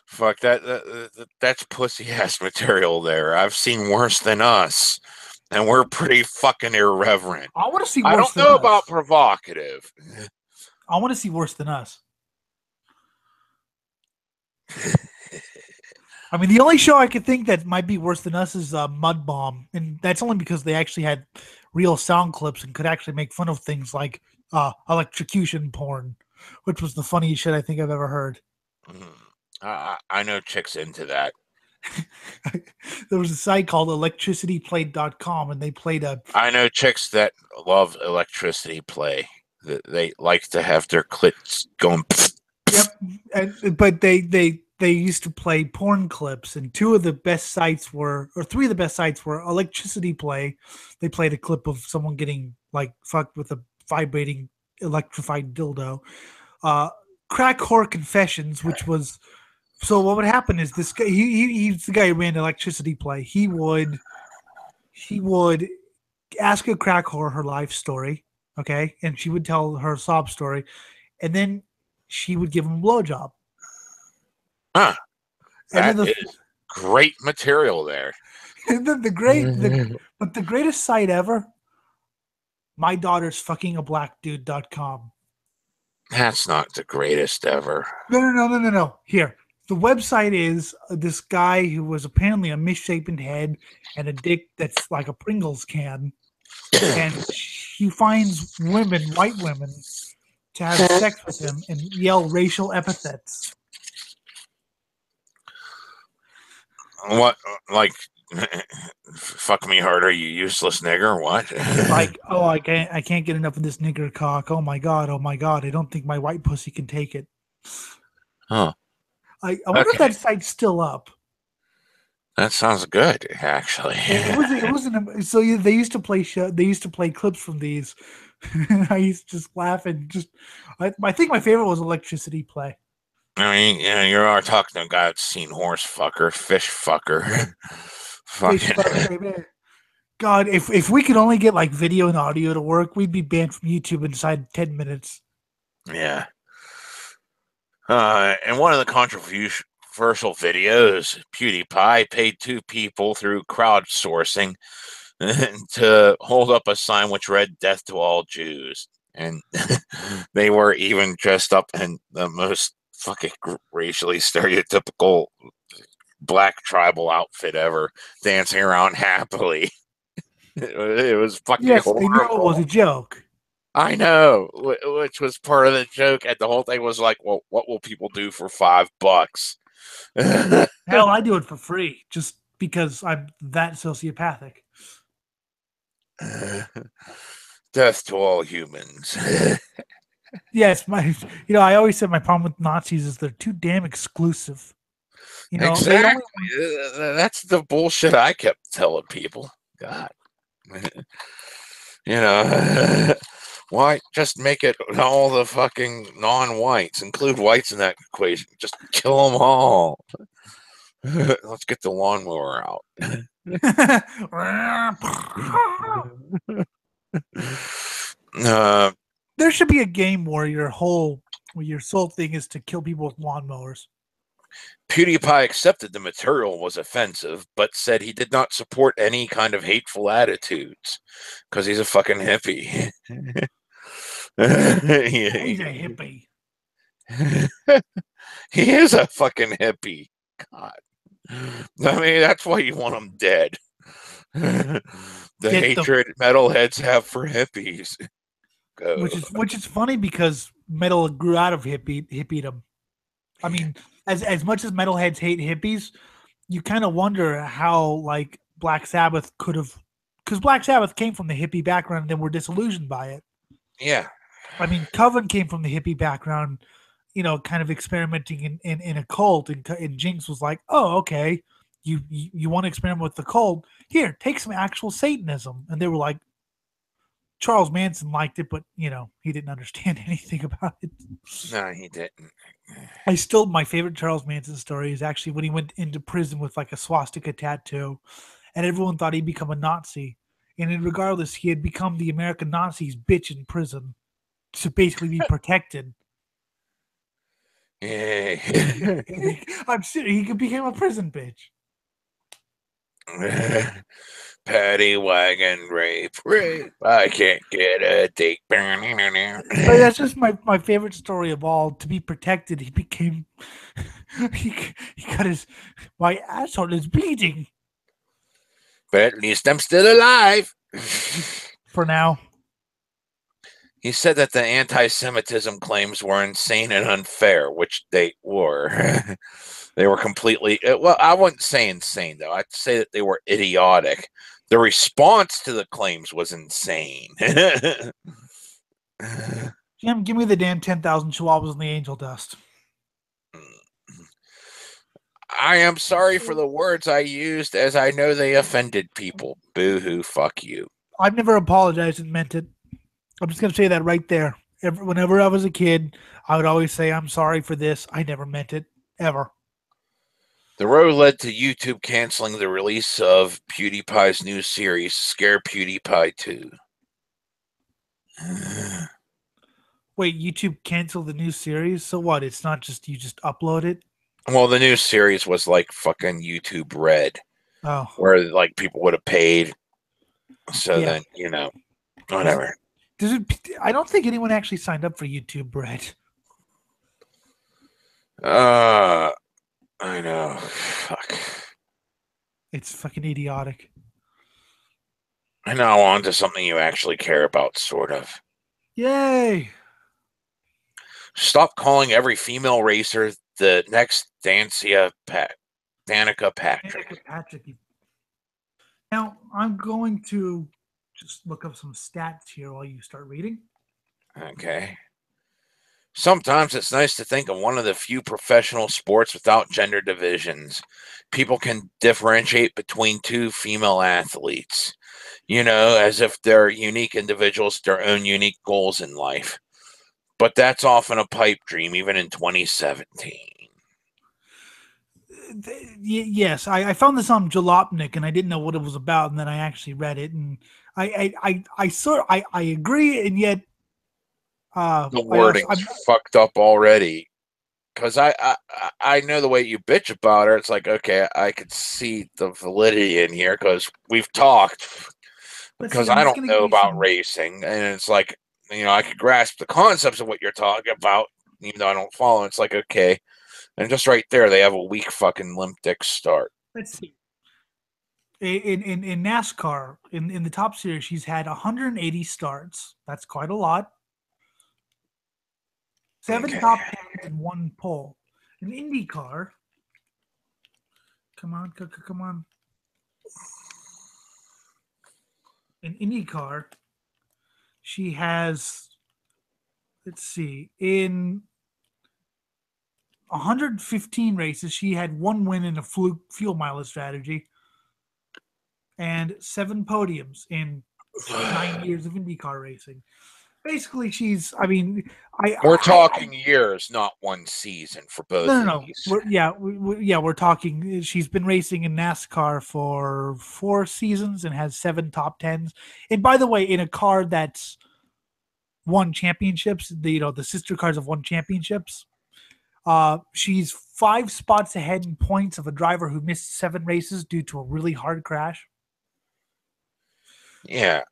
Fuck that's pussy ass material there. I've seen worse than us, and we're pretty fucking irreverent. I want to see I worse don't than know us. about provocative. I want to see worse than us. I mean, the only show I could think that might be worse than us is Mud Bomb, and that's only because they actually had real sound clips and could actually make fun of things like electrocution porn, which was the funniest shit I think I've ever heard. I know chicks into that. There was a site called electricityplay.com, and they played a. I know chicks that love electricity play. They like to have their clits going. Yep, but they used to play porn clips, and three of the best sites were Electricity Play. They played a clip of someone getting like fucked with a vibrating electrified dildo. Crack Whore Confessions, which was so what would happen is this guy he's the guy who ran Electricity Play. He would ask a crack whore her life story, okay, and she would tell her sob story, and then she would give him a blowjob. Huh. And That is great material there. And then the greatest site ever, my daughter's fucking a black dude.com. That's not the greatest ever. No. Here. The website is this guy who was apparently a misshapen head and a dick that's like a Pringles can. And he finds white women, to have sex with him and yell racial epithets. What, like, fuck me harder, you useless nigger? What? Like, oh, I can't get enough of this nigger cock. Oh my god, I don't think my white pussy can take it. Huh. I wonder if that site's still up. That sounds good, actually. It wasn't. So they used to play clips from these. I used to just laugh and I think my favorite was Electricity Play. I mean, you are talking to a guy that's seen horse fucker, fish fucker. Fish fucker, baby. God, if we could only get like video and audio to work, we'd be banned from YouTube inside 10 minutes. Yeah. And one of the controversial videos, PewDiePie paid two people through crowdsourcing to hold up a sign which read "Death to all Jews," and they were even dressed up in the most fucking racially stereotypical black tribal outfit ever, dancing around happily. It was fucking horrible. They knew it was a joke. I know, which was part of the joke, and the whole thing was like, well, what will people do for $5? Hell, I do it for free just because I'm that sociopathic. Death to all humans. Yes, I always said my problem with Nazis is they're too damn exclusive. Exactly. That's the bullshit I kept telling people. God. Why just make it all the fucking non-whites? Include whites in that equation. Just kill them all. Let's get the lawnmower out. There should be a game where your sole thing is to kill people with lawnmowers. PewDiePie accepted the material was offensive, but said he did not support any kind of hateful attitudes because he's a fucking hippie. He's a hippie. He is a fucking hippie. God. I mean, that's why you want him dead. The hatred metalheads have for hippies. Which is funny because metal grew out of hippiedom. I mean, as much as metalheads hate hippies, you kind of wonder how like Black Sabbath could have, because Black Sabbath came from the hippie background and then were disillusioned by it. Yeah. I mean, Coven came from the hippie background, kind of experimenting in a cult, and Jinx was like, "Oh, okay, you want to experiment with the cult? Here, take some actual Satanism." And they were like, Charles Manson liked it, but he didn't understand anything about it. No, he didn't. My favorite Charles Manson story is actually when he went into prison with like a swastika tattoo, and everyone thought he'd become a Nazi. And regardless, he had become the American Nazis' bitch in prison to basically be protected. Yeah. I'm serious. He became a prison bitch. Paddy wagon rape. I can't get a date. But that's just my favorite story of all. To be protected, he became he got my asshole is bleeding. But at least I'm still alive. For now. He said that the anti-Semitism claims were insane and unfair, which they were. They were completely, well, I wouldn't say insane, though. I'd say that they were idiotic. The response to the claims was insane. Jim, give me the damn 10,000 chihuahuas in the angel dust. I am sorry for the words I used, as I know they offended people. Boo-hoo, fuck you. I've never apologized and meant it. I'm just going to say that right there. Whenever I was a kid, I would always say, I'm sorry for this. I never meant it. Ever. The road led to YouTube canceling the release of PewDiePie's new series, Scare PewDiePie 2. Wait, YouTube canceled the new series? So what? It's not just you just upload it? Well, the new series was like fucking YouTube Red. Oh. Where like people would have paid. So Yeah. then, whatever. I don't think anyone actually signed up for YouTube Red. I know. Fuck. It's fucking idiotic. And now on to something you actually care about, sort of. Yay! Stop calling every female racer the next Danica Patrick. Now, I'm going to just look up some stats here while you start reading. Okay. Sometimes it's nice to think of one of the few professional sports without gender divisions. People can differentiate between two female athletes, as if they're unique individuals with their own unique goals in life. But that's often a pipe dream, even in 2017. Yes, I found this on Jalopnik, and I didn't know what it was about, and then I actually read it, and I agree, and yet the wording's fucked up already. Because I know the way you bitch about her. It's like, okay, I could see the validity in here because we've talked. Because I don't know about racing, and it's like, I could grasp the concepts of what you're talking about, even though I don't follow. It's like, okay, and just right there, they have a weak fucking limp dick start. Let's see. In NASCAR, in the top series, she's had 180 starts. That's quite a lot. 7 top 10s and 1 pole. In IndyCar, come on. In IndyCar, she has, let's see, in 115 races, she had 1 win in a fluke fuel mileage strategy and 7 podiums in 9 years of IndyCar racing. Basically, we're talking years, not one season for both. No. We're talking. She's been racing in NASCAR for 4 seasons and has 7 top 10s. And by the way, in a car that's won championships, the sister cars have won championships. She's 5 spots ahead in points of a driver who missed 7 races due to a really hard crash. Yeah.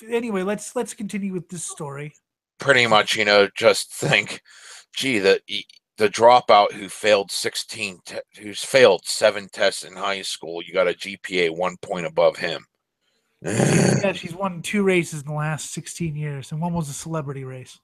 Anyway, let's continue with this story. Pretty much, just think, gee, the dropout who's failed 7 tests in high school, you got a GPA 1 point above him. Yeah, she's won 2 races in the last 16 years, and one was a celebrity race.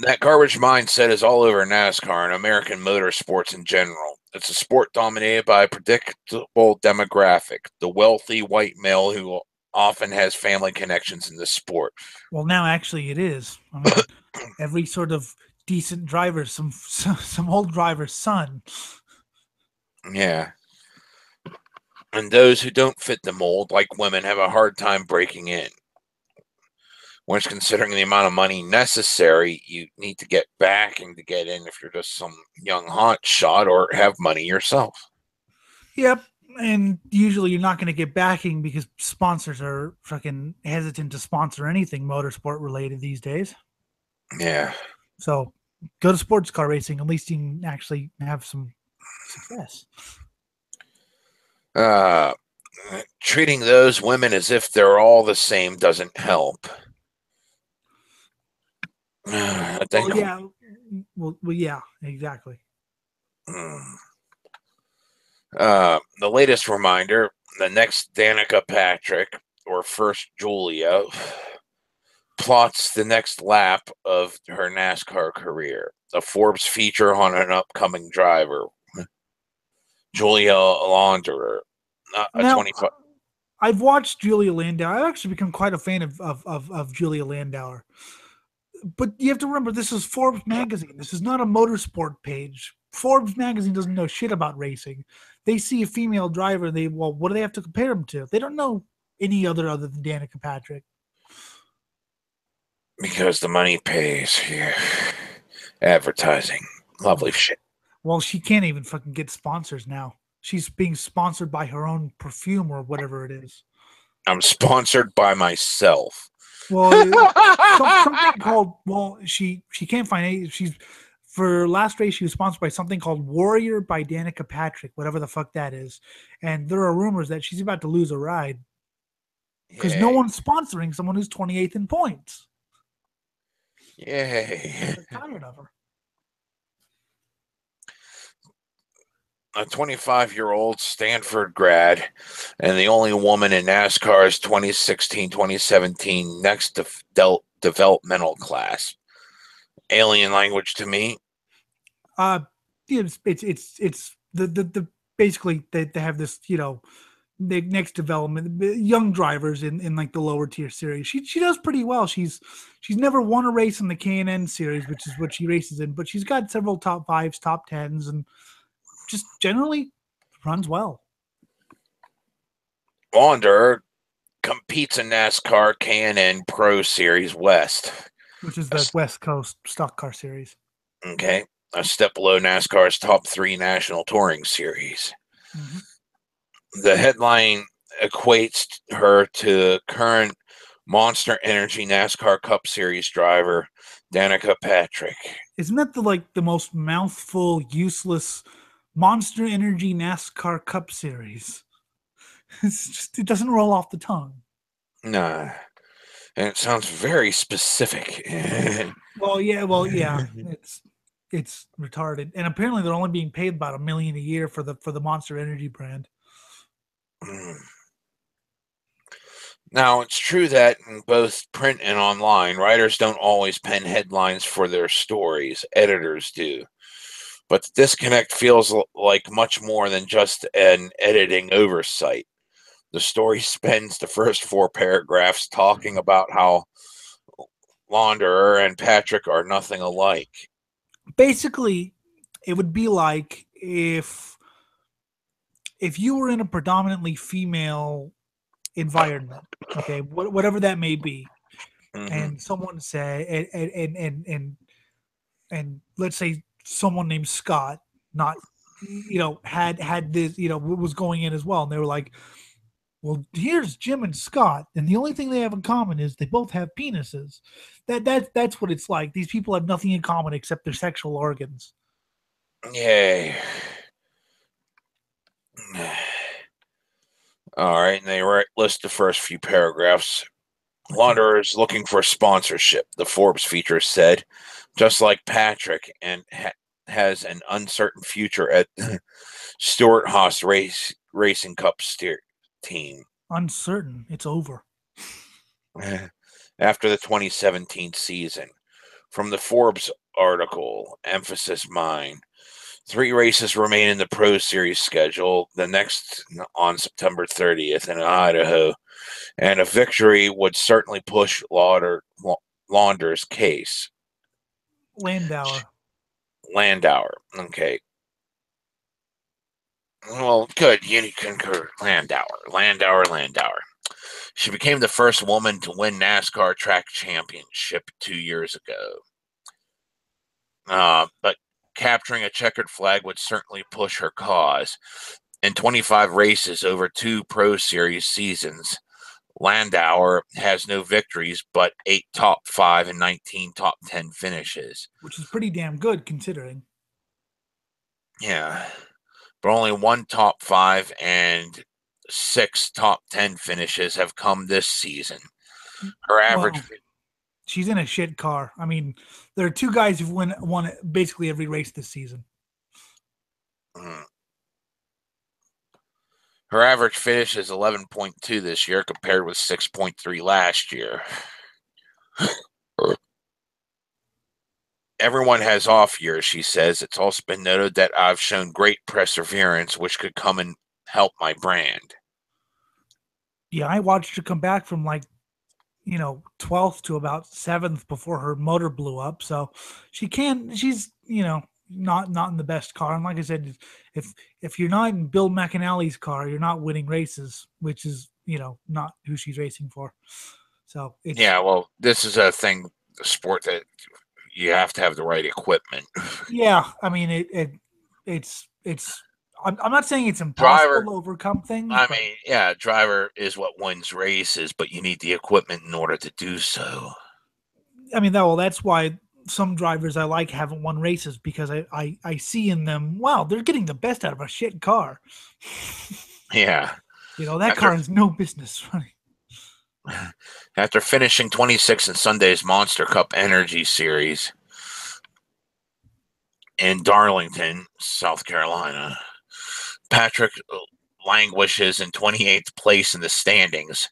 That garbage mindset is all over NASCAR and American motorsports in general. It's a sport dominated by a predictable demographic, the wealthy white male who often has family connections in the sport. Well, now actually it is. I mean, every sort of decent driver, some old driver's son. Yeah. And those who don't fit the mold, like women, have a hard time breaking in. Once considering the amount of money necessary, you need to get backing to get in if you're just some young hot shot or have money yourself. Yep. And usually you're not going to get backing because sponsors are fucking hesitant to sponsor anything motorsport related these days. Yeah. So go to sports car racing. At least you can actually have some success. Treating those women as if they're all the same doesn't help. I think. Well, yeah. Well, yeah, exactly. The latest reminder, the next Danica Patrick, or first Julia, plots the next lap of her NASCAR career. A Forbes feature on an upcoming driver, Julia Launderer, a Now, 25. I've watched Julia Landau. I've actually become quite a fan of Julia Landauer. But you have to remember, this is Forbes magazine. This is not a motorsport page. Forbes magazine doesn't know shit about racing. They see a female driver. Well, what do they have to compare them to? They don't know any other than Danica Patrick. Because the money pays. Yeah. Advertising. Lovely shit. Well, she can't even fucking get sponsors now. She's being sponsored by her own perfume or whatever it is. I'm sponsored by myself. Well, something called. Well, she can't find any. She's for last race. She was sponsored by something called Warrior by Danica Patrick, whatever the fuck that is. And there are rumors that she's about to lose a ride because no one's sponsoring someone who's 28th in points. Yay! They're tired of her. A 25-year-old Stanford grad and the only woman in NASCAR's 2016-2017 next developmental class. Alien language to me. It's the basically they have this, the next development, young drivers in like the lower tier series. She does pretty well. She's never won a race in the K&N series, which is what she races in, but she's got several top 5s, top 10s, and just generally runs well. Launder competes in NASCAR K&N Pro Series West, which is the West Coast stock car series. Okay, a step below NASCAR's top 3 national touring series. Mm-hmm. The headline equates her to current Monster Energy NASCAR Cup Series driver Danica Patrick. Isn't that the most mouthful, useless Monster Energy NASCAR Cup Series? It doesn't roll off the tongue. Nah, and it sounds very specific. Well, yeah, it's retarded, and apparently they're only being paid about $1 million a year for the Monster Energy brand. Now, it's true that in both print and online, writers don't always pen headlines for their stories. Editors do. But the disconnect feels like much more than just an editing oversight. The story spends the first 4 paragraphs talking about how Launderer and Patrick are nothing alike. Basically, it would be like if you were in a predominantly female environment, okay, whatever that may be, mm-hmm. and someone say, and let's say someone named Scott, not, had this, was going in as well, and they were like, well, here's Jim and Scott, and the only thing they have in common is they both have penises. That's what it's like. These people have nothing in common except their sexual organs. Yay. All right, and they list the first few paragraphs. Launderer is looking for sponsorship, the Forbes feature said, just like Patrick, and has an uncertain future at Stewart Haas Racing Cup team. Uncertain. It's over. After the 2017 season. From the Forbes article, emphasis mine, 3 races remain in the Pro Series schedule, the next on September 30th in Idaho, and a victory would certainly push Launder's case. Landauer. Okay. Well, good. You concur. Landauer. She became the first woman to win NASCAR track championship 2 years ago. But capturing a checkered flag would certainly push her cause. In 25 races over 2 Pro Series seasons, Landauer has no victories, but 8 top 5 and 19 top 10 finishes. Which is pretty damn good considering. Yeah. But only 1 top 5 and 6 top 10 finishes have come this season. Her average... Well, she's in a shit car. I mean, there are 2 guys who've won basically every race this season. Her average finish is 11.2 this year compared with 6.3 last year. Everyone has off years, she says. It's also been noted that I've shown great perseverance, which could come and help my brand. Yeah, I watched her come back from 12th to about 7th before her motor blew up. So she's, not in the best car. And like I said, if you're not in Bill McAnally's car, you're not winning races, which is, not who she's racing for. So well, this is a sport that you have to have the right equipment. Yeah, I mean it's I'm not saying it's impossible to overcome things. Driver is what wins races, but you need the equipment in order to do so. I mean, that's why some drivers I like haven't won races, because I see in them, wow, they're getting the best out of a shit car. Yeah. That car has no business running. After finishing 26th in Sunday's Monster Cup Energy Series in Darlington, South Carolina, Patrick languishes in 28th place in the standings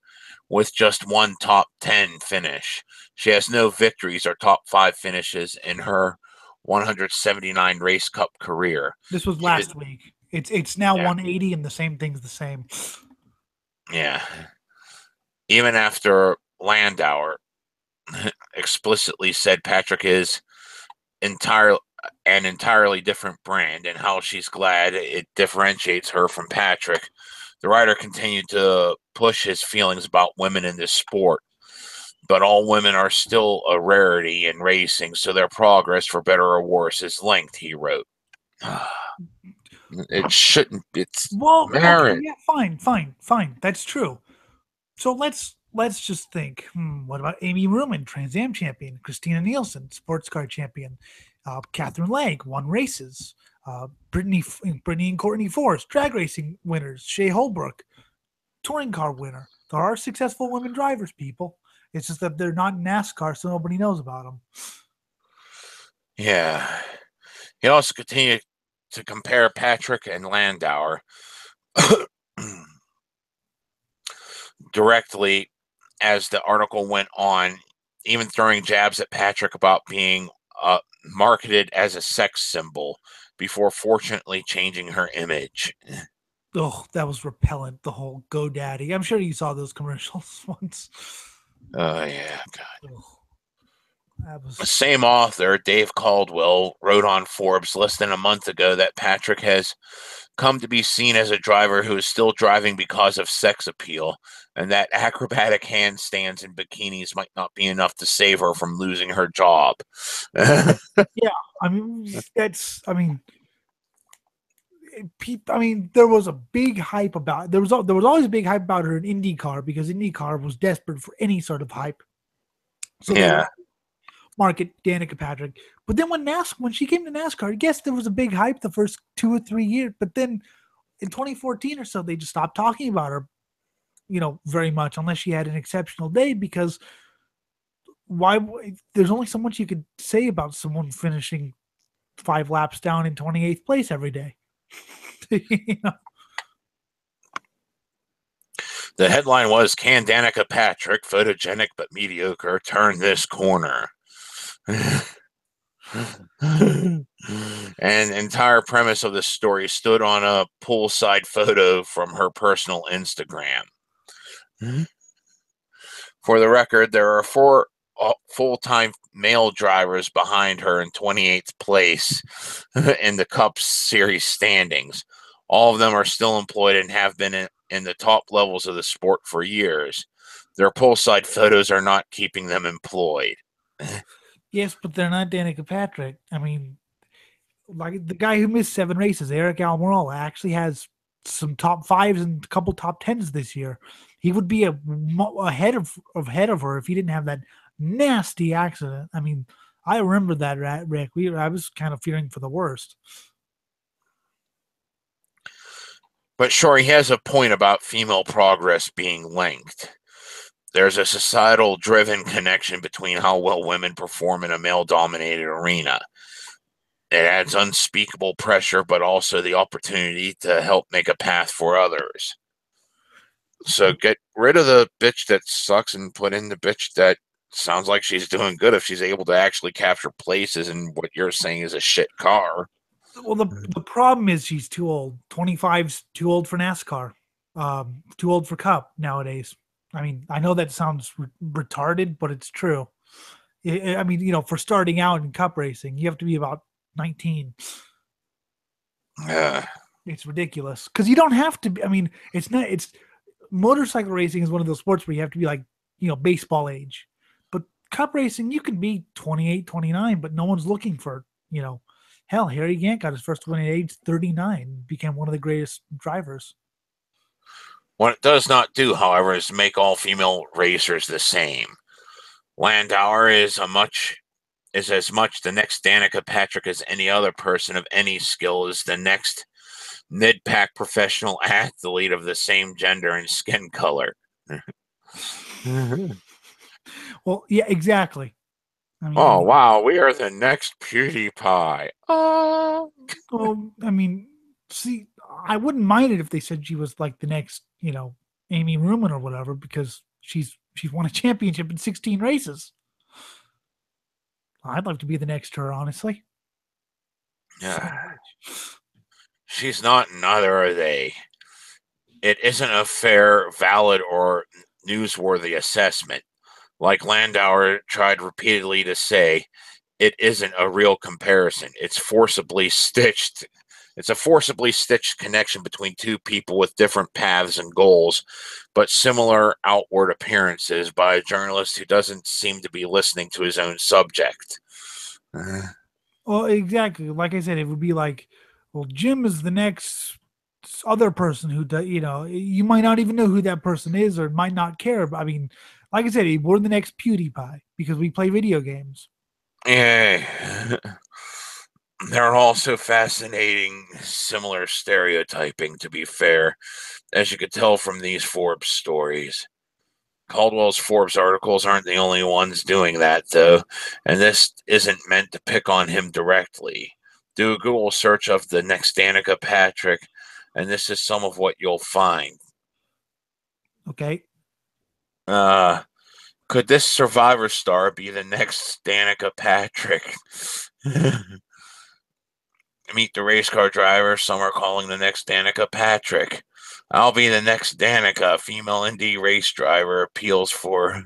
with just 1 top 10 finish. She has no victories or top 5 finishes in her 179 race cup career. This was last week. It's now 180, and the same thing's the same. Yeah. Even after Landauer explicitly said Patrick is an entirely different brand and how she's glad it differentiates her from Patrick, the rider continued to push his feelings about women in this sport. But all women are still a rarity in racing, so their progress, for better or worse, is linked, he wrote. It shouldn't. It's okay, yeah, fine. That's true. So let's just think. What about Amy Ruman, Trans Am champion? Christina Nielsen, sports car champion? Catherine Legg won races. Brittany and Courtney Forrest, drag racing winners. Shea Holbrook, touring car winner. There are successful women drivers, people. It's just that they're not in NASCAR, so nobody knows about them. Yeah. He also continued to compare Patrick and Landauer directly as the article went on, even throwing jabs at Patrick about being marketed as a sex symbol before fortunately changing her image. Oh, that was repellent, the whole GoDaddy. I'm sure you saw those commercials once. Oh, yeah, God. That was... The same author, Dave Caldwell, wrote on Forbes less than a month ago that Patrick has come to be seen as a driver who is still driving because of sex appeal, and that acrobatic handstands and bikinis might not be enough to save her from losing her job. Yeah, I mean, there was a big hype about. There was always a big hype about her in IndyCar, because IndyCar was desperate for any sort of hype. So they would market Danica Patrick. But then when she came to NASCAR, yes, there was a big hype the first 2 or 3 years. But then in 2014 or so, they just stopped talking about her, very much, unless she had an exceptional day, because there's only so much you could say about someone finishing 5 laps down in 28th place every day. The headline was, "Can Danica Patrick, photogenic but mediocre, turn this corner?" And And the entire premise of the story stood on a poolside photo from her personal Instagram. For the record, there are 4 full-time male drivers behind her in 28th place in the Cup Series standings. All of them are still employed and have been in the top levels of the sport for years. Their poolside photos are not keeping them employed. Yes, but they're not Danica Patrick. I mean, like the guy who missed 7 races, Eric Almirola, actually has some top 5s and a couple top 10s this year. He would be ahead of her if he didn't have that nasty accident. I mean, I remember that, Rick. I was kind of fearing for the worst. But sure, he has a point about female progress being linked. There's a societal driven connection between how well women perform in a male dominated arena. It adds unspeakable pressure, but also the opportunity to help make a path for others. So get rid of the bitch that sucks and put in the bitch that sounds like she's doing good if she's able to actually capture places in what you're saying is a shit car. Well, the problem is she's too old. 25's too old for NASCAR. Too old for Cup nowadays. I mean, I know that sounds retarded, but it's true. I mean, you know, for starting out in Cup racing, you have to be about 19. It's ridiculous because you don't have to be. I mean, it's motorcycle racing is one of those sports where you have to be like, you know, baseball age. But Cup racing, you can be 28, 29, but no one's looking for, you know, hell, Harry Gant got his first win at age 39, became one of the greatest drivers. What it does not do, however, is make all female racers the same. Landauer is as much the next Danica Patrick as any other person of any skill is the next mid-pack professional athlete of the same gender and skin color. Well, yeah, exactly. I mean, oh, wow, we are the next PewDiePie. Well, I mean, see, I wouldn't mind it if they said she was like the next, you know, Amy Ruman or whatever, because she's won a championship in 16 races. I'd love to be the next her, honestly. Yeah. She's not, neither are they. It isn't a fair, valid, or newsworthy assessment. Like Landauer tried repeatedly to say, it isn't a real comparison. It's a forcibly stitched connection between two people with different paths and goals, but similar outward appearances by a journalist who doesn't seem to be listening to his own subject. Well, exactly. Like I said, it would be like, well, Jim is the next other person who does, you know, you might not even know who that person is or might not care. But I mean, like I said, we're the next PewDiePie because we play video games. Yeah. There are also fascinating, similar stereotyping, to be fair, as you could tell from these Forbes stories. Caldwell's Forbes articles aren't the only ones doing that, though, and this isn't meant to pick on him directly. Do a Google search of the next Danica Patrick, and this is some of what you'll find. Okay. Could this Survivor star be the next Danica Patrick? Meet the race car driver. Some are calling the next Danica Patrick. I'll be the next Danica. Female Indy race driver appeals for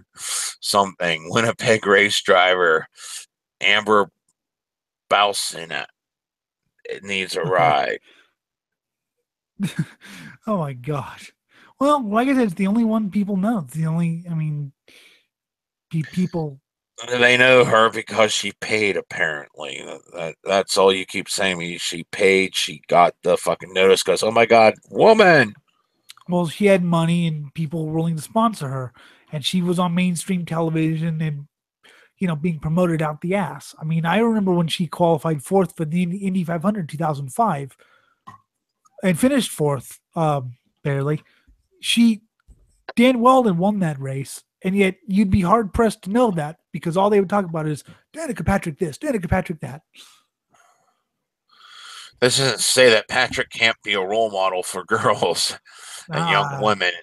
something. Winnipeg race driver Amber Balsina needs a ride. Oh my gosh. Well, like I said, it's the only one people know. It's the only, I mean, people. They know her because she paid, apparently. That's all you keep saying to me. She paid, she got the fucking notice because, oh my God, woman. Well, she had money and people were willing to sponsor her. And she was on mainstream television and, you know, being promoted out the ass. I mean, I remember when she qualified fourth for the Indy 500 in 2005 and finished fourth, barely. Dan Weldon won that race. And yet you'd be hard pressed to know that because all they would talk about is Danica Patrick this, Danica Patrick that. This doesn't say that Patrick can't be a role model for girls and young women.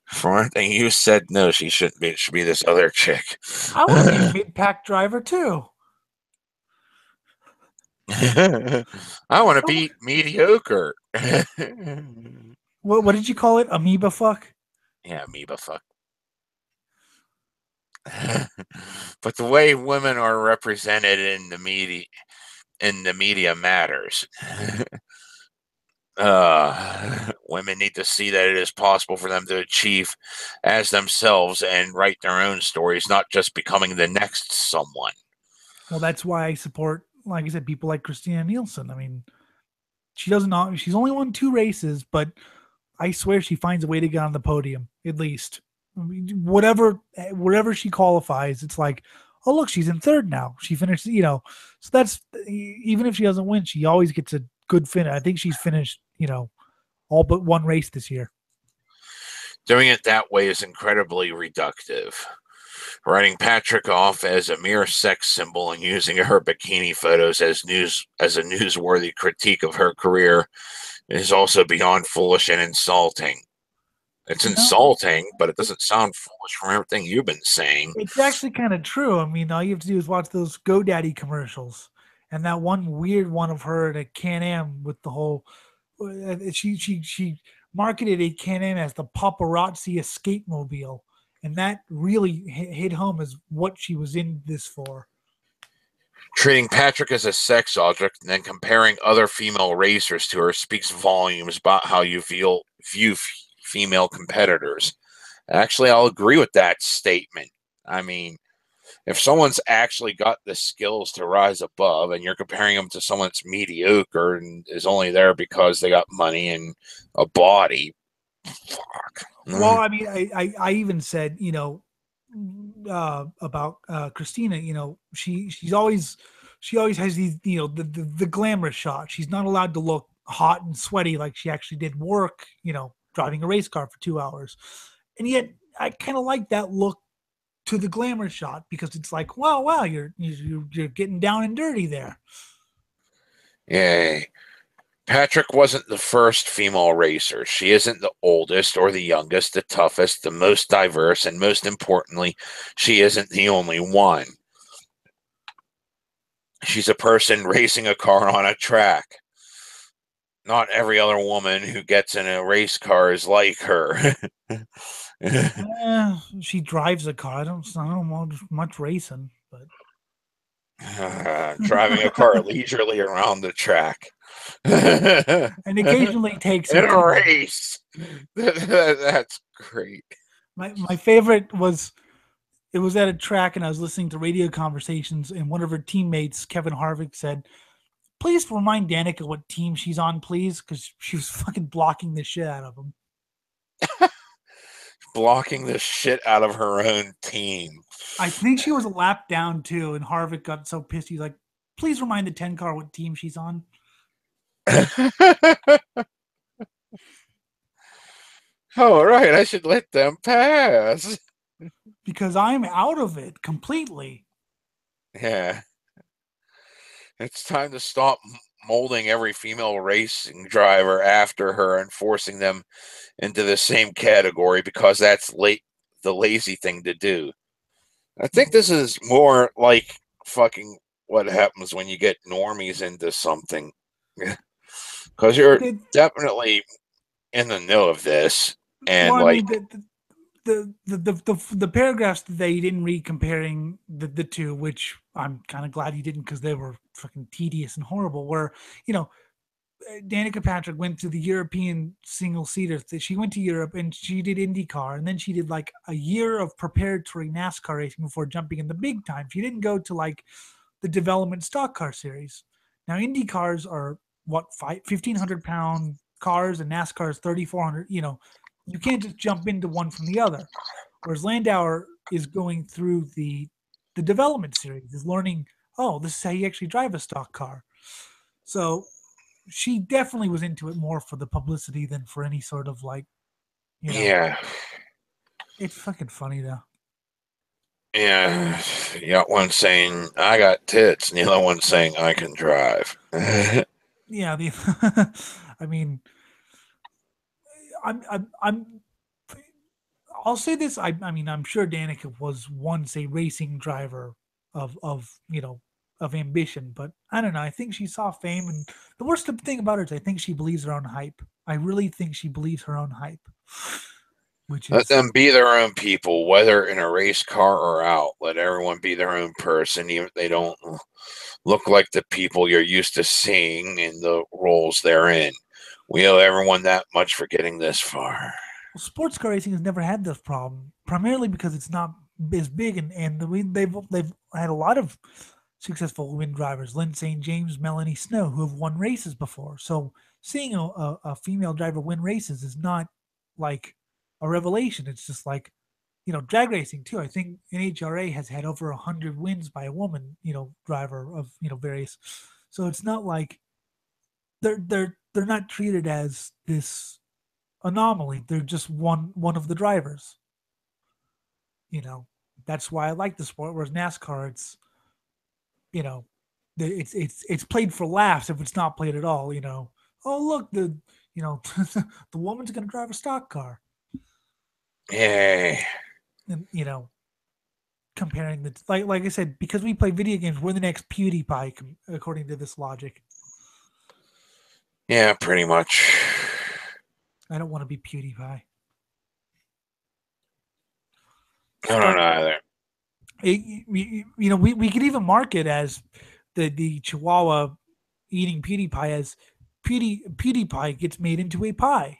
For one thing, you said no, she shouldn't be. It should be this other chick. I want to be a mid-pack driver too. I want to be mediocre. What did you call it? Amoeba fuck? Yeah, amoeba fuck. But the way women are represented in the media matters. Women need to see that it is possible for them to achieve as themselves and write their own stories, not just becoming the next someone. Well, that's why I support, like I said, people like Christina Nielsen. I mean, she doesn't know, she's only won 2 races, but I swear she finds a way to get on the podium, at least. I mean, wherever she qualifies, it's like, oh, look, she's in 3rd now. She finished, so that's, even if she doesn't win, she always gets a good finish. I think she's finished, all but 1 race this year. Doing it that way is incredibly reductive. Writing Patrick off as a mere sex symbol and using her bikini photos as a newsworthy critique of her career is also beyond foolish and insulting. It's insulting, but it doesn't sound foolish from everything you've been saying. It's actually kind of true. I mean, all you have to do is watch those GoDaddy commercials, and that one weird one of her at a Can-Am with the whole. She marketed a Can-Am as the paparazzi escape mobile, and that really hit home as what she was in this for. Treating Patrick as a sex object and then comparing other female racers to her speaks volumes about how you view female competitors. Actually, I'll agree with that statement. I mean, if someone's actually got the skills to rise above and you're comparing them to someone that's mediocre and is only there because they got money and a body, fuck. Well, I mean, I even said, about Christina, she always has these, the glamorous shot. She's not allowed to look hot and sweaty like she actually did work, driving a race car for 2 hours. And yet I kind of like that look to the glamour shot because it's like, wow, you're getting down and dirty there. Yay. Patrick wasn't the first female racer. She isn't the oldest or the youngest, the toughest, the most diverse, and most importantly, she isn't the only one. She's a person racing a car on a track. Not every other woman who gets in a race car is like her. She drives a car. I don't know much racing, but driving a car leisurely around the track. And occasionally takes in a race. That's great. My favorite was, it was at a track and I was listening to radio conversations and one of her teammates, Kevin Harvick, said, please remind Danica what team she's on, please, because she was fucking blocking the shit out of him. Blocking the shit out of her own team. I think she was a lap down too, and Harvick got so pissed. He's like, please remind the 10 car what team she's on. Oh, right. I should let them pass. Because I'm out of it completely. Yeah. It's time to stop molding every female racing driver after her and forcing them into the same category because that's the lazy thing to do. I think this is more like fucking what happens when you get normies into something. Because you're definitely in the know of this. And well, like, the paragraphs that you didn't read comparing the two, which I'm kind of glad you didn't because they were fucking tedious and horrible, where, Danica Patrick went to the European single seater. She went to Europe and she did IndyCar, and then she did like a year of preparatory NASCAR racing before jumping in the big time. She didn't go to like the development stock car series. Now Indy cars are what, 1,500-pound cars, and NASCAR is 3,400. You can't just jump into one from the other. Whereas Landauer is going through the development series, is learning, oh, this is how you actually drive a stock car. So she definitely was into it more for the publicity than for any sort of like, yeah. It's fucking funny though. Yeah. You got one saying, I got tits, and the other one saying, I can drive. Yeah. I mean, I'll say this. I mean, I'm sure Danica was once a racing driver of of ambition. But I don't know. I think she saw fame, and the worst thing about her is I think she believes her own hype. I really think she believes her own hype, which Let is them be their own people, whether in a race car or out. Let everyone be their own person, even if they don't look like the people you're used to seeing in the roles they're in. We owe everyone that much for getting this far. sports car racing has never had this problem, primarily because it's not as big, and they've had a lot of successful women drivers, Lynn St. James, Melanie Snow, who have won races before. So seeing a female driver win races is not like a revelation. It's just like, drag racing too. I think NHRA has had over 100 wins by a woman, driver of various. So it's not like they're not treated as this anomaly. They're just one of the drivers. You know, that's why I like the sport. Whereas NASCAR, it's you know, it's played for laughs if it's not played at all. Oh look, the woman's gonna drive a stock car, Yay. and comparing the like I said, because we play video games, we're the next PewDiePie according to this logic. Yeah, pretty much. I don't want to be PewDiePie. I don't know either. We could even mark it as the Chihuahua eating PewDiePie as PewDiePie gets made into a pie.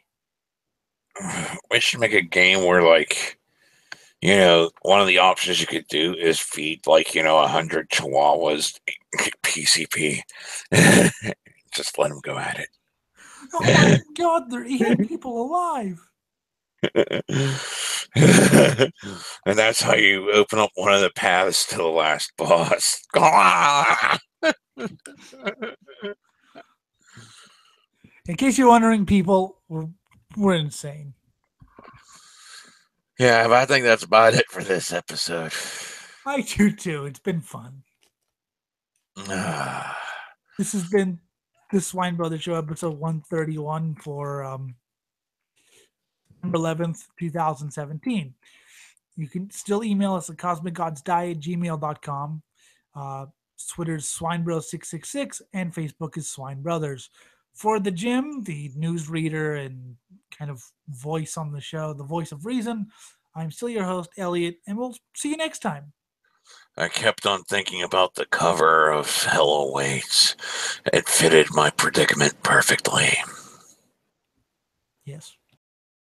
We should make a game where, one of the options you could do is feed, 100 Chihuahuas PCP. Just let them go at it. Oh my God, they're eating people alive. And that's how you open up one of the paths to the last boss. In case you're wondering, people, we're insane. Yeah, but I think that's about it for this episode. I do too. It's been fun. This has been the Swine Brothers Show, episode 131 for November 11th, 2017. You can still email us at cosmicgodsdie@gmail.com. Twitter's SwineBros666, and Facebook is Swine Brothers. For the Jim, the newsreader and kind of voice on the show, the voice of reason, I'm still your host, Elliot, and we'll see you next time. I kept on thinking about the cover of Hello Waits. It fitted my predicament perfectly. Yes.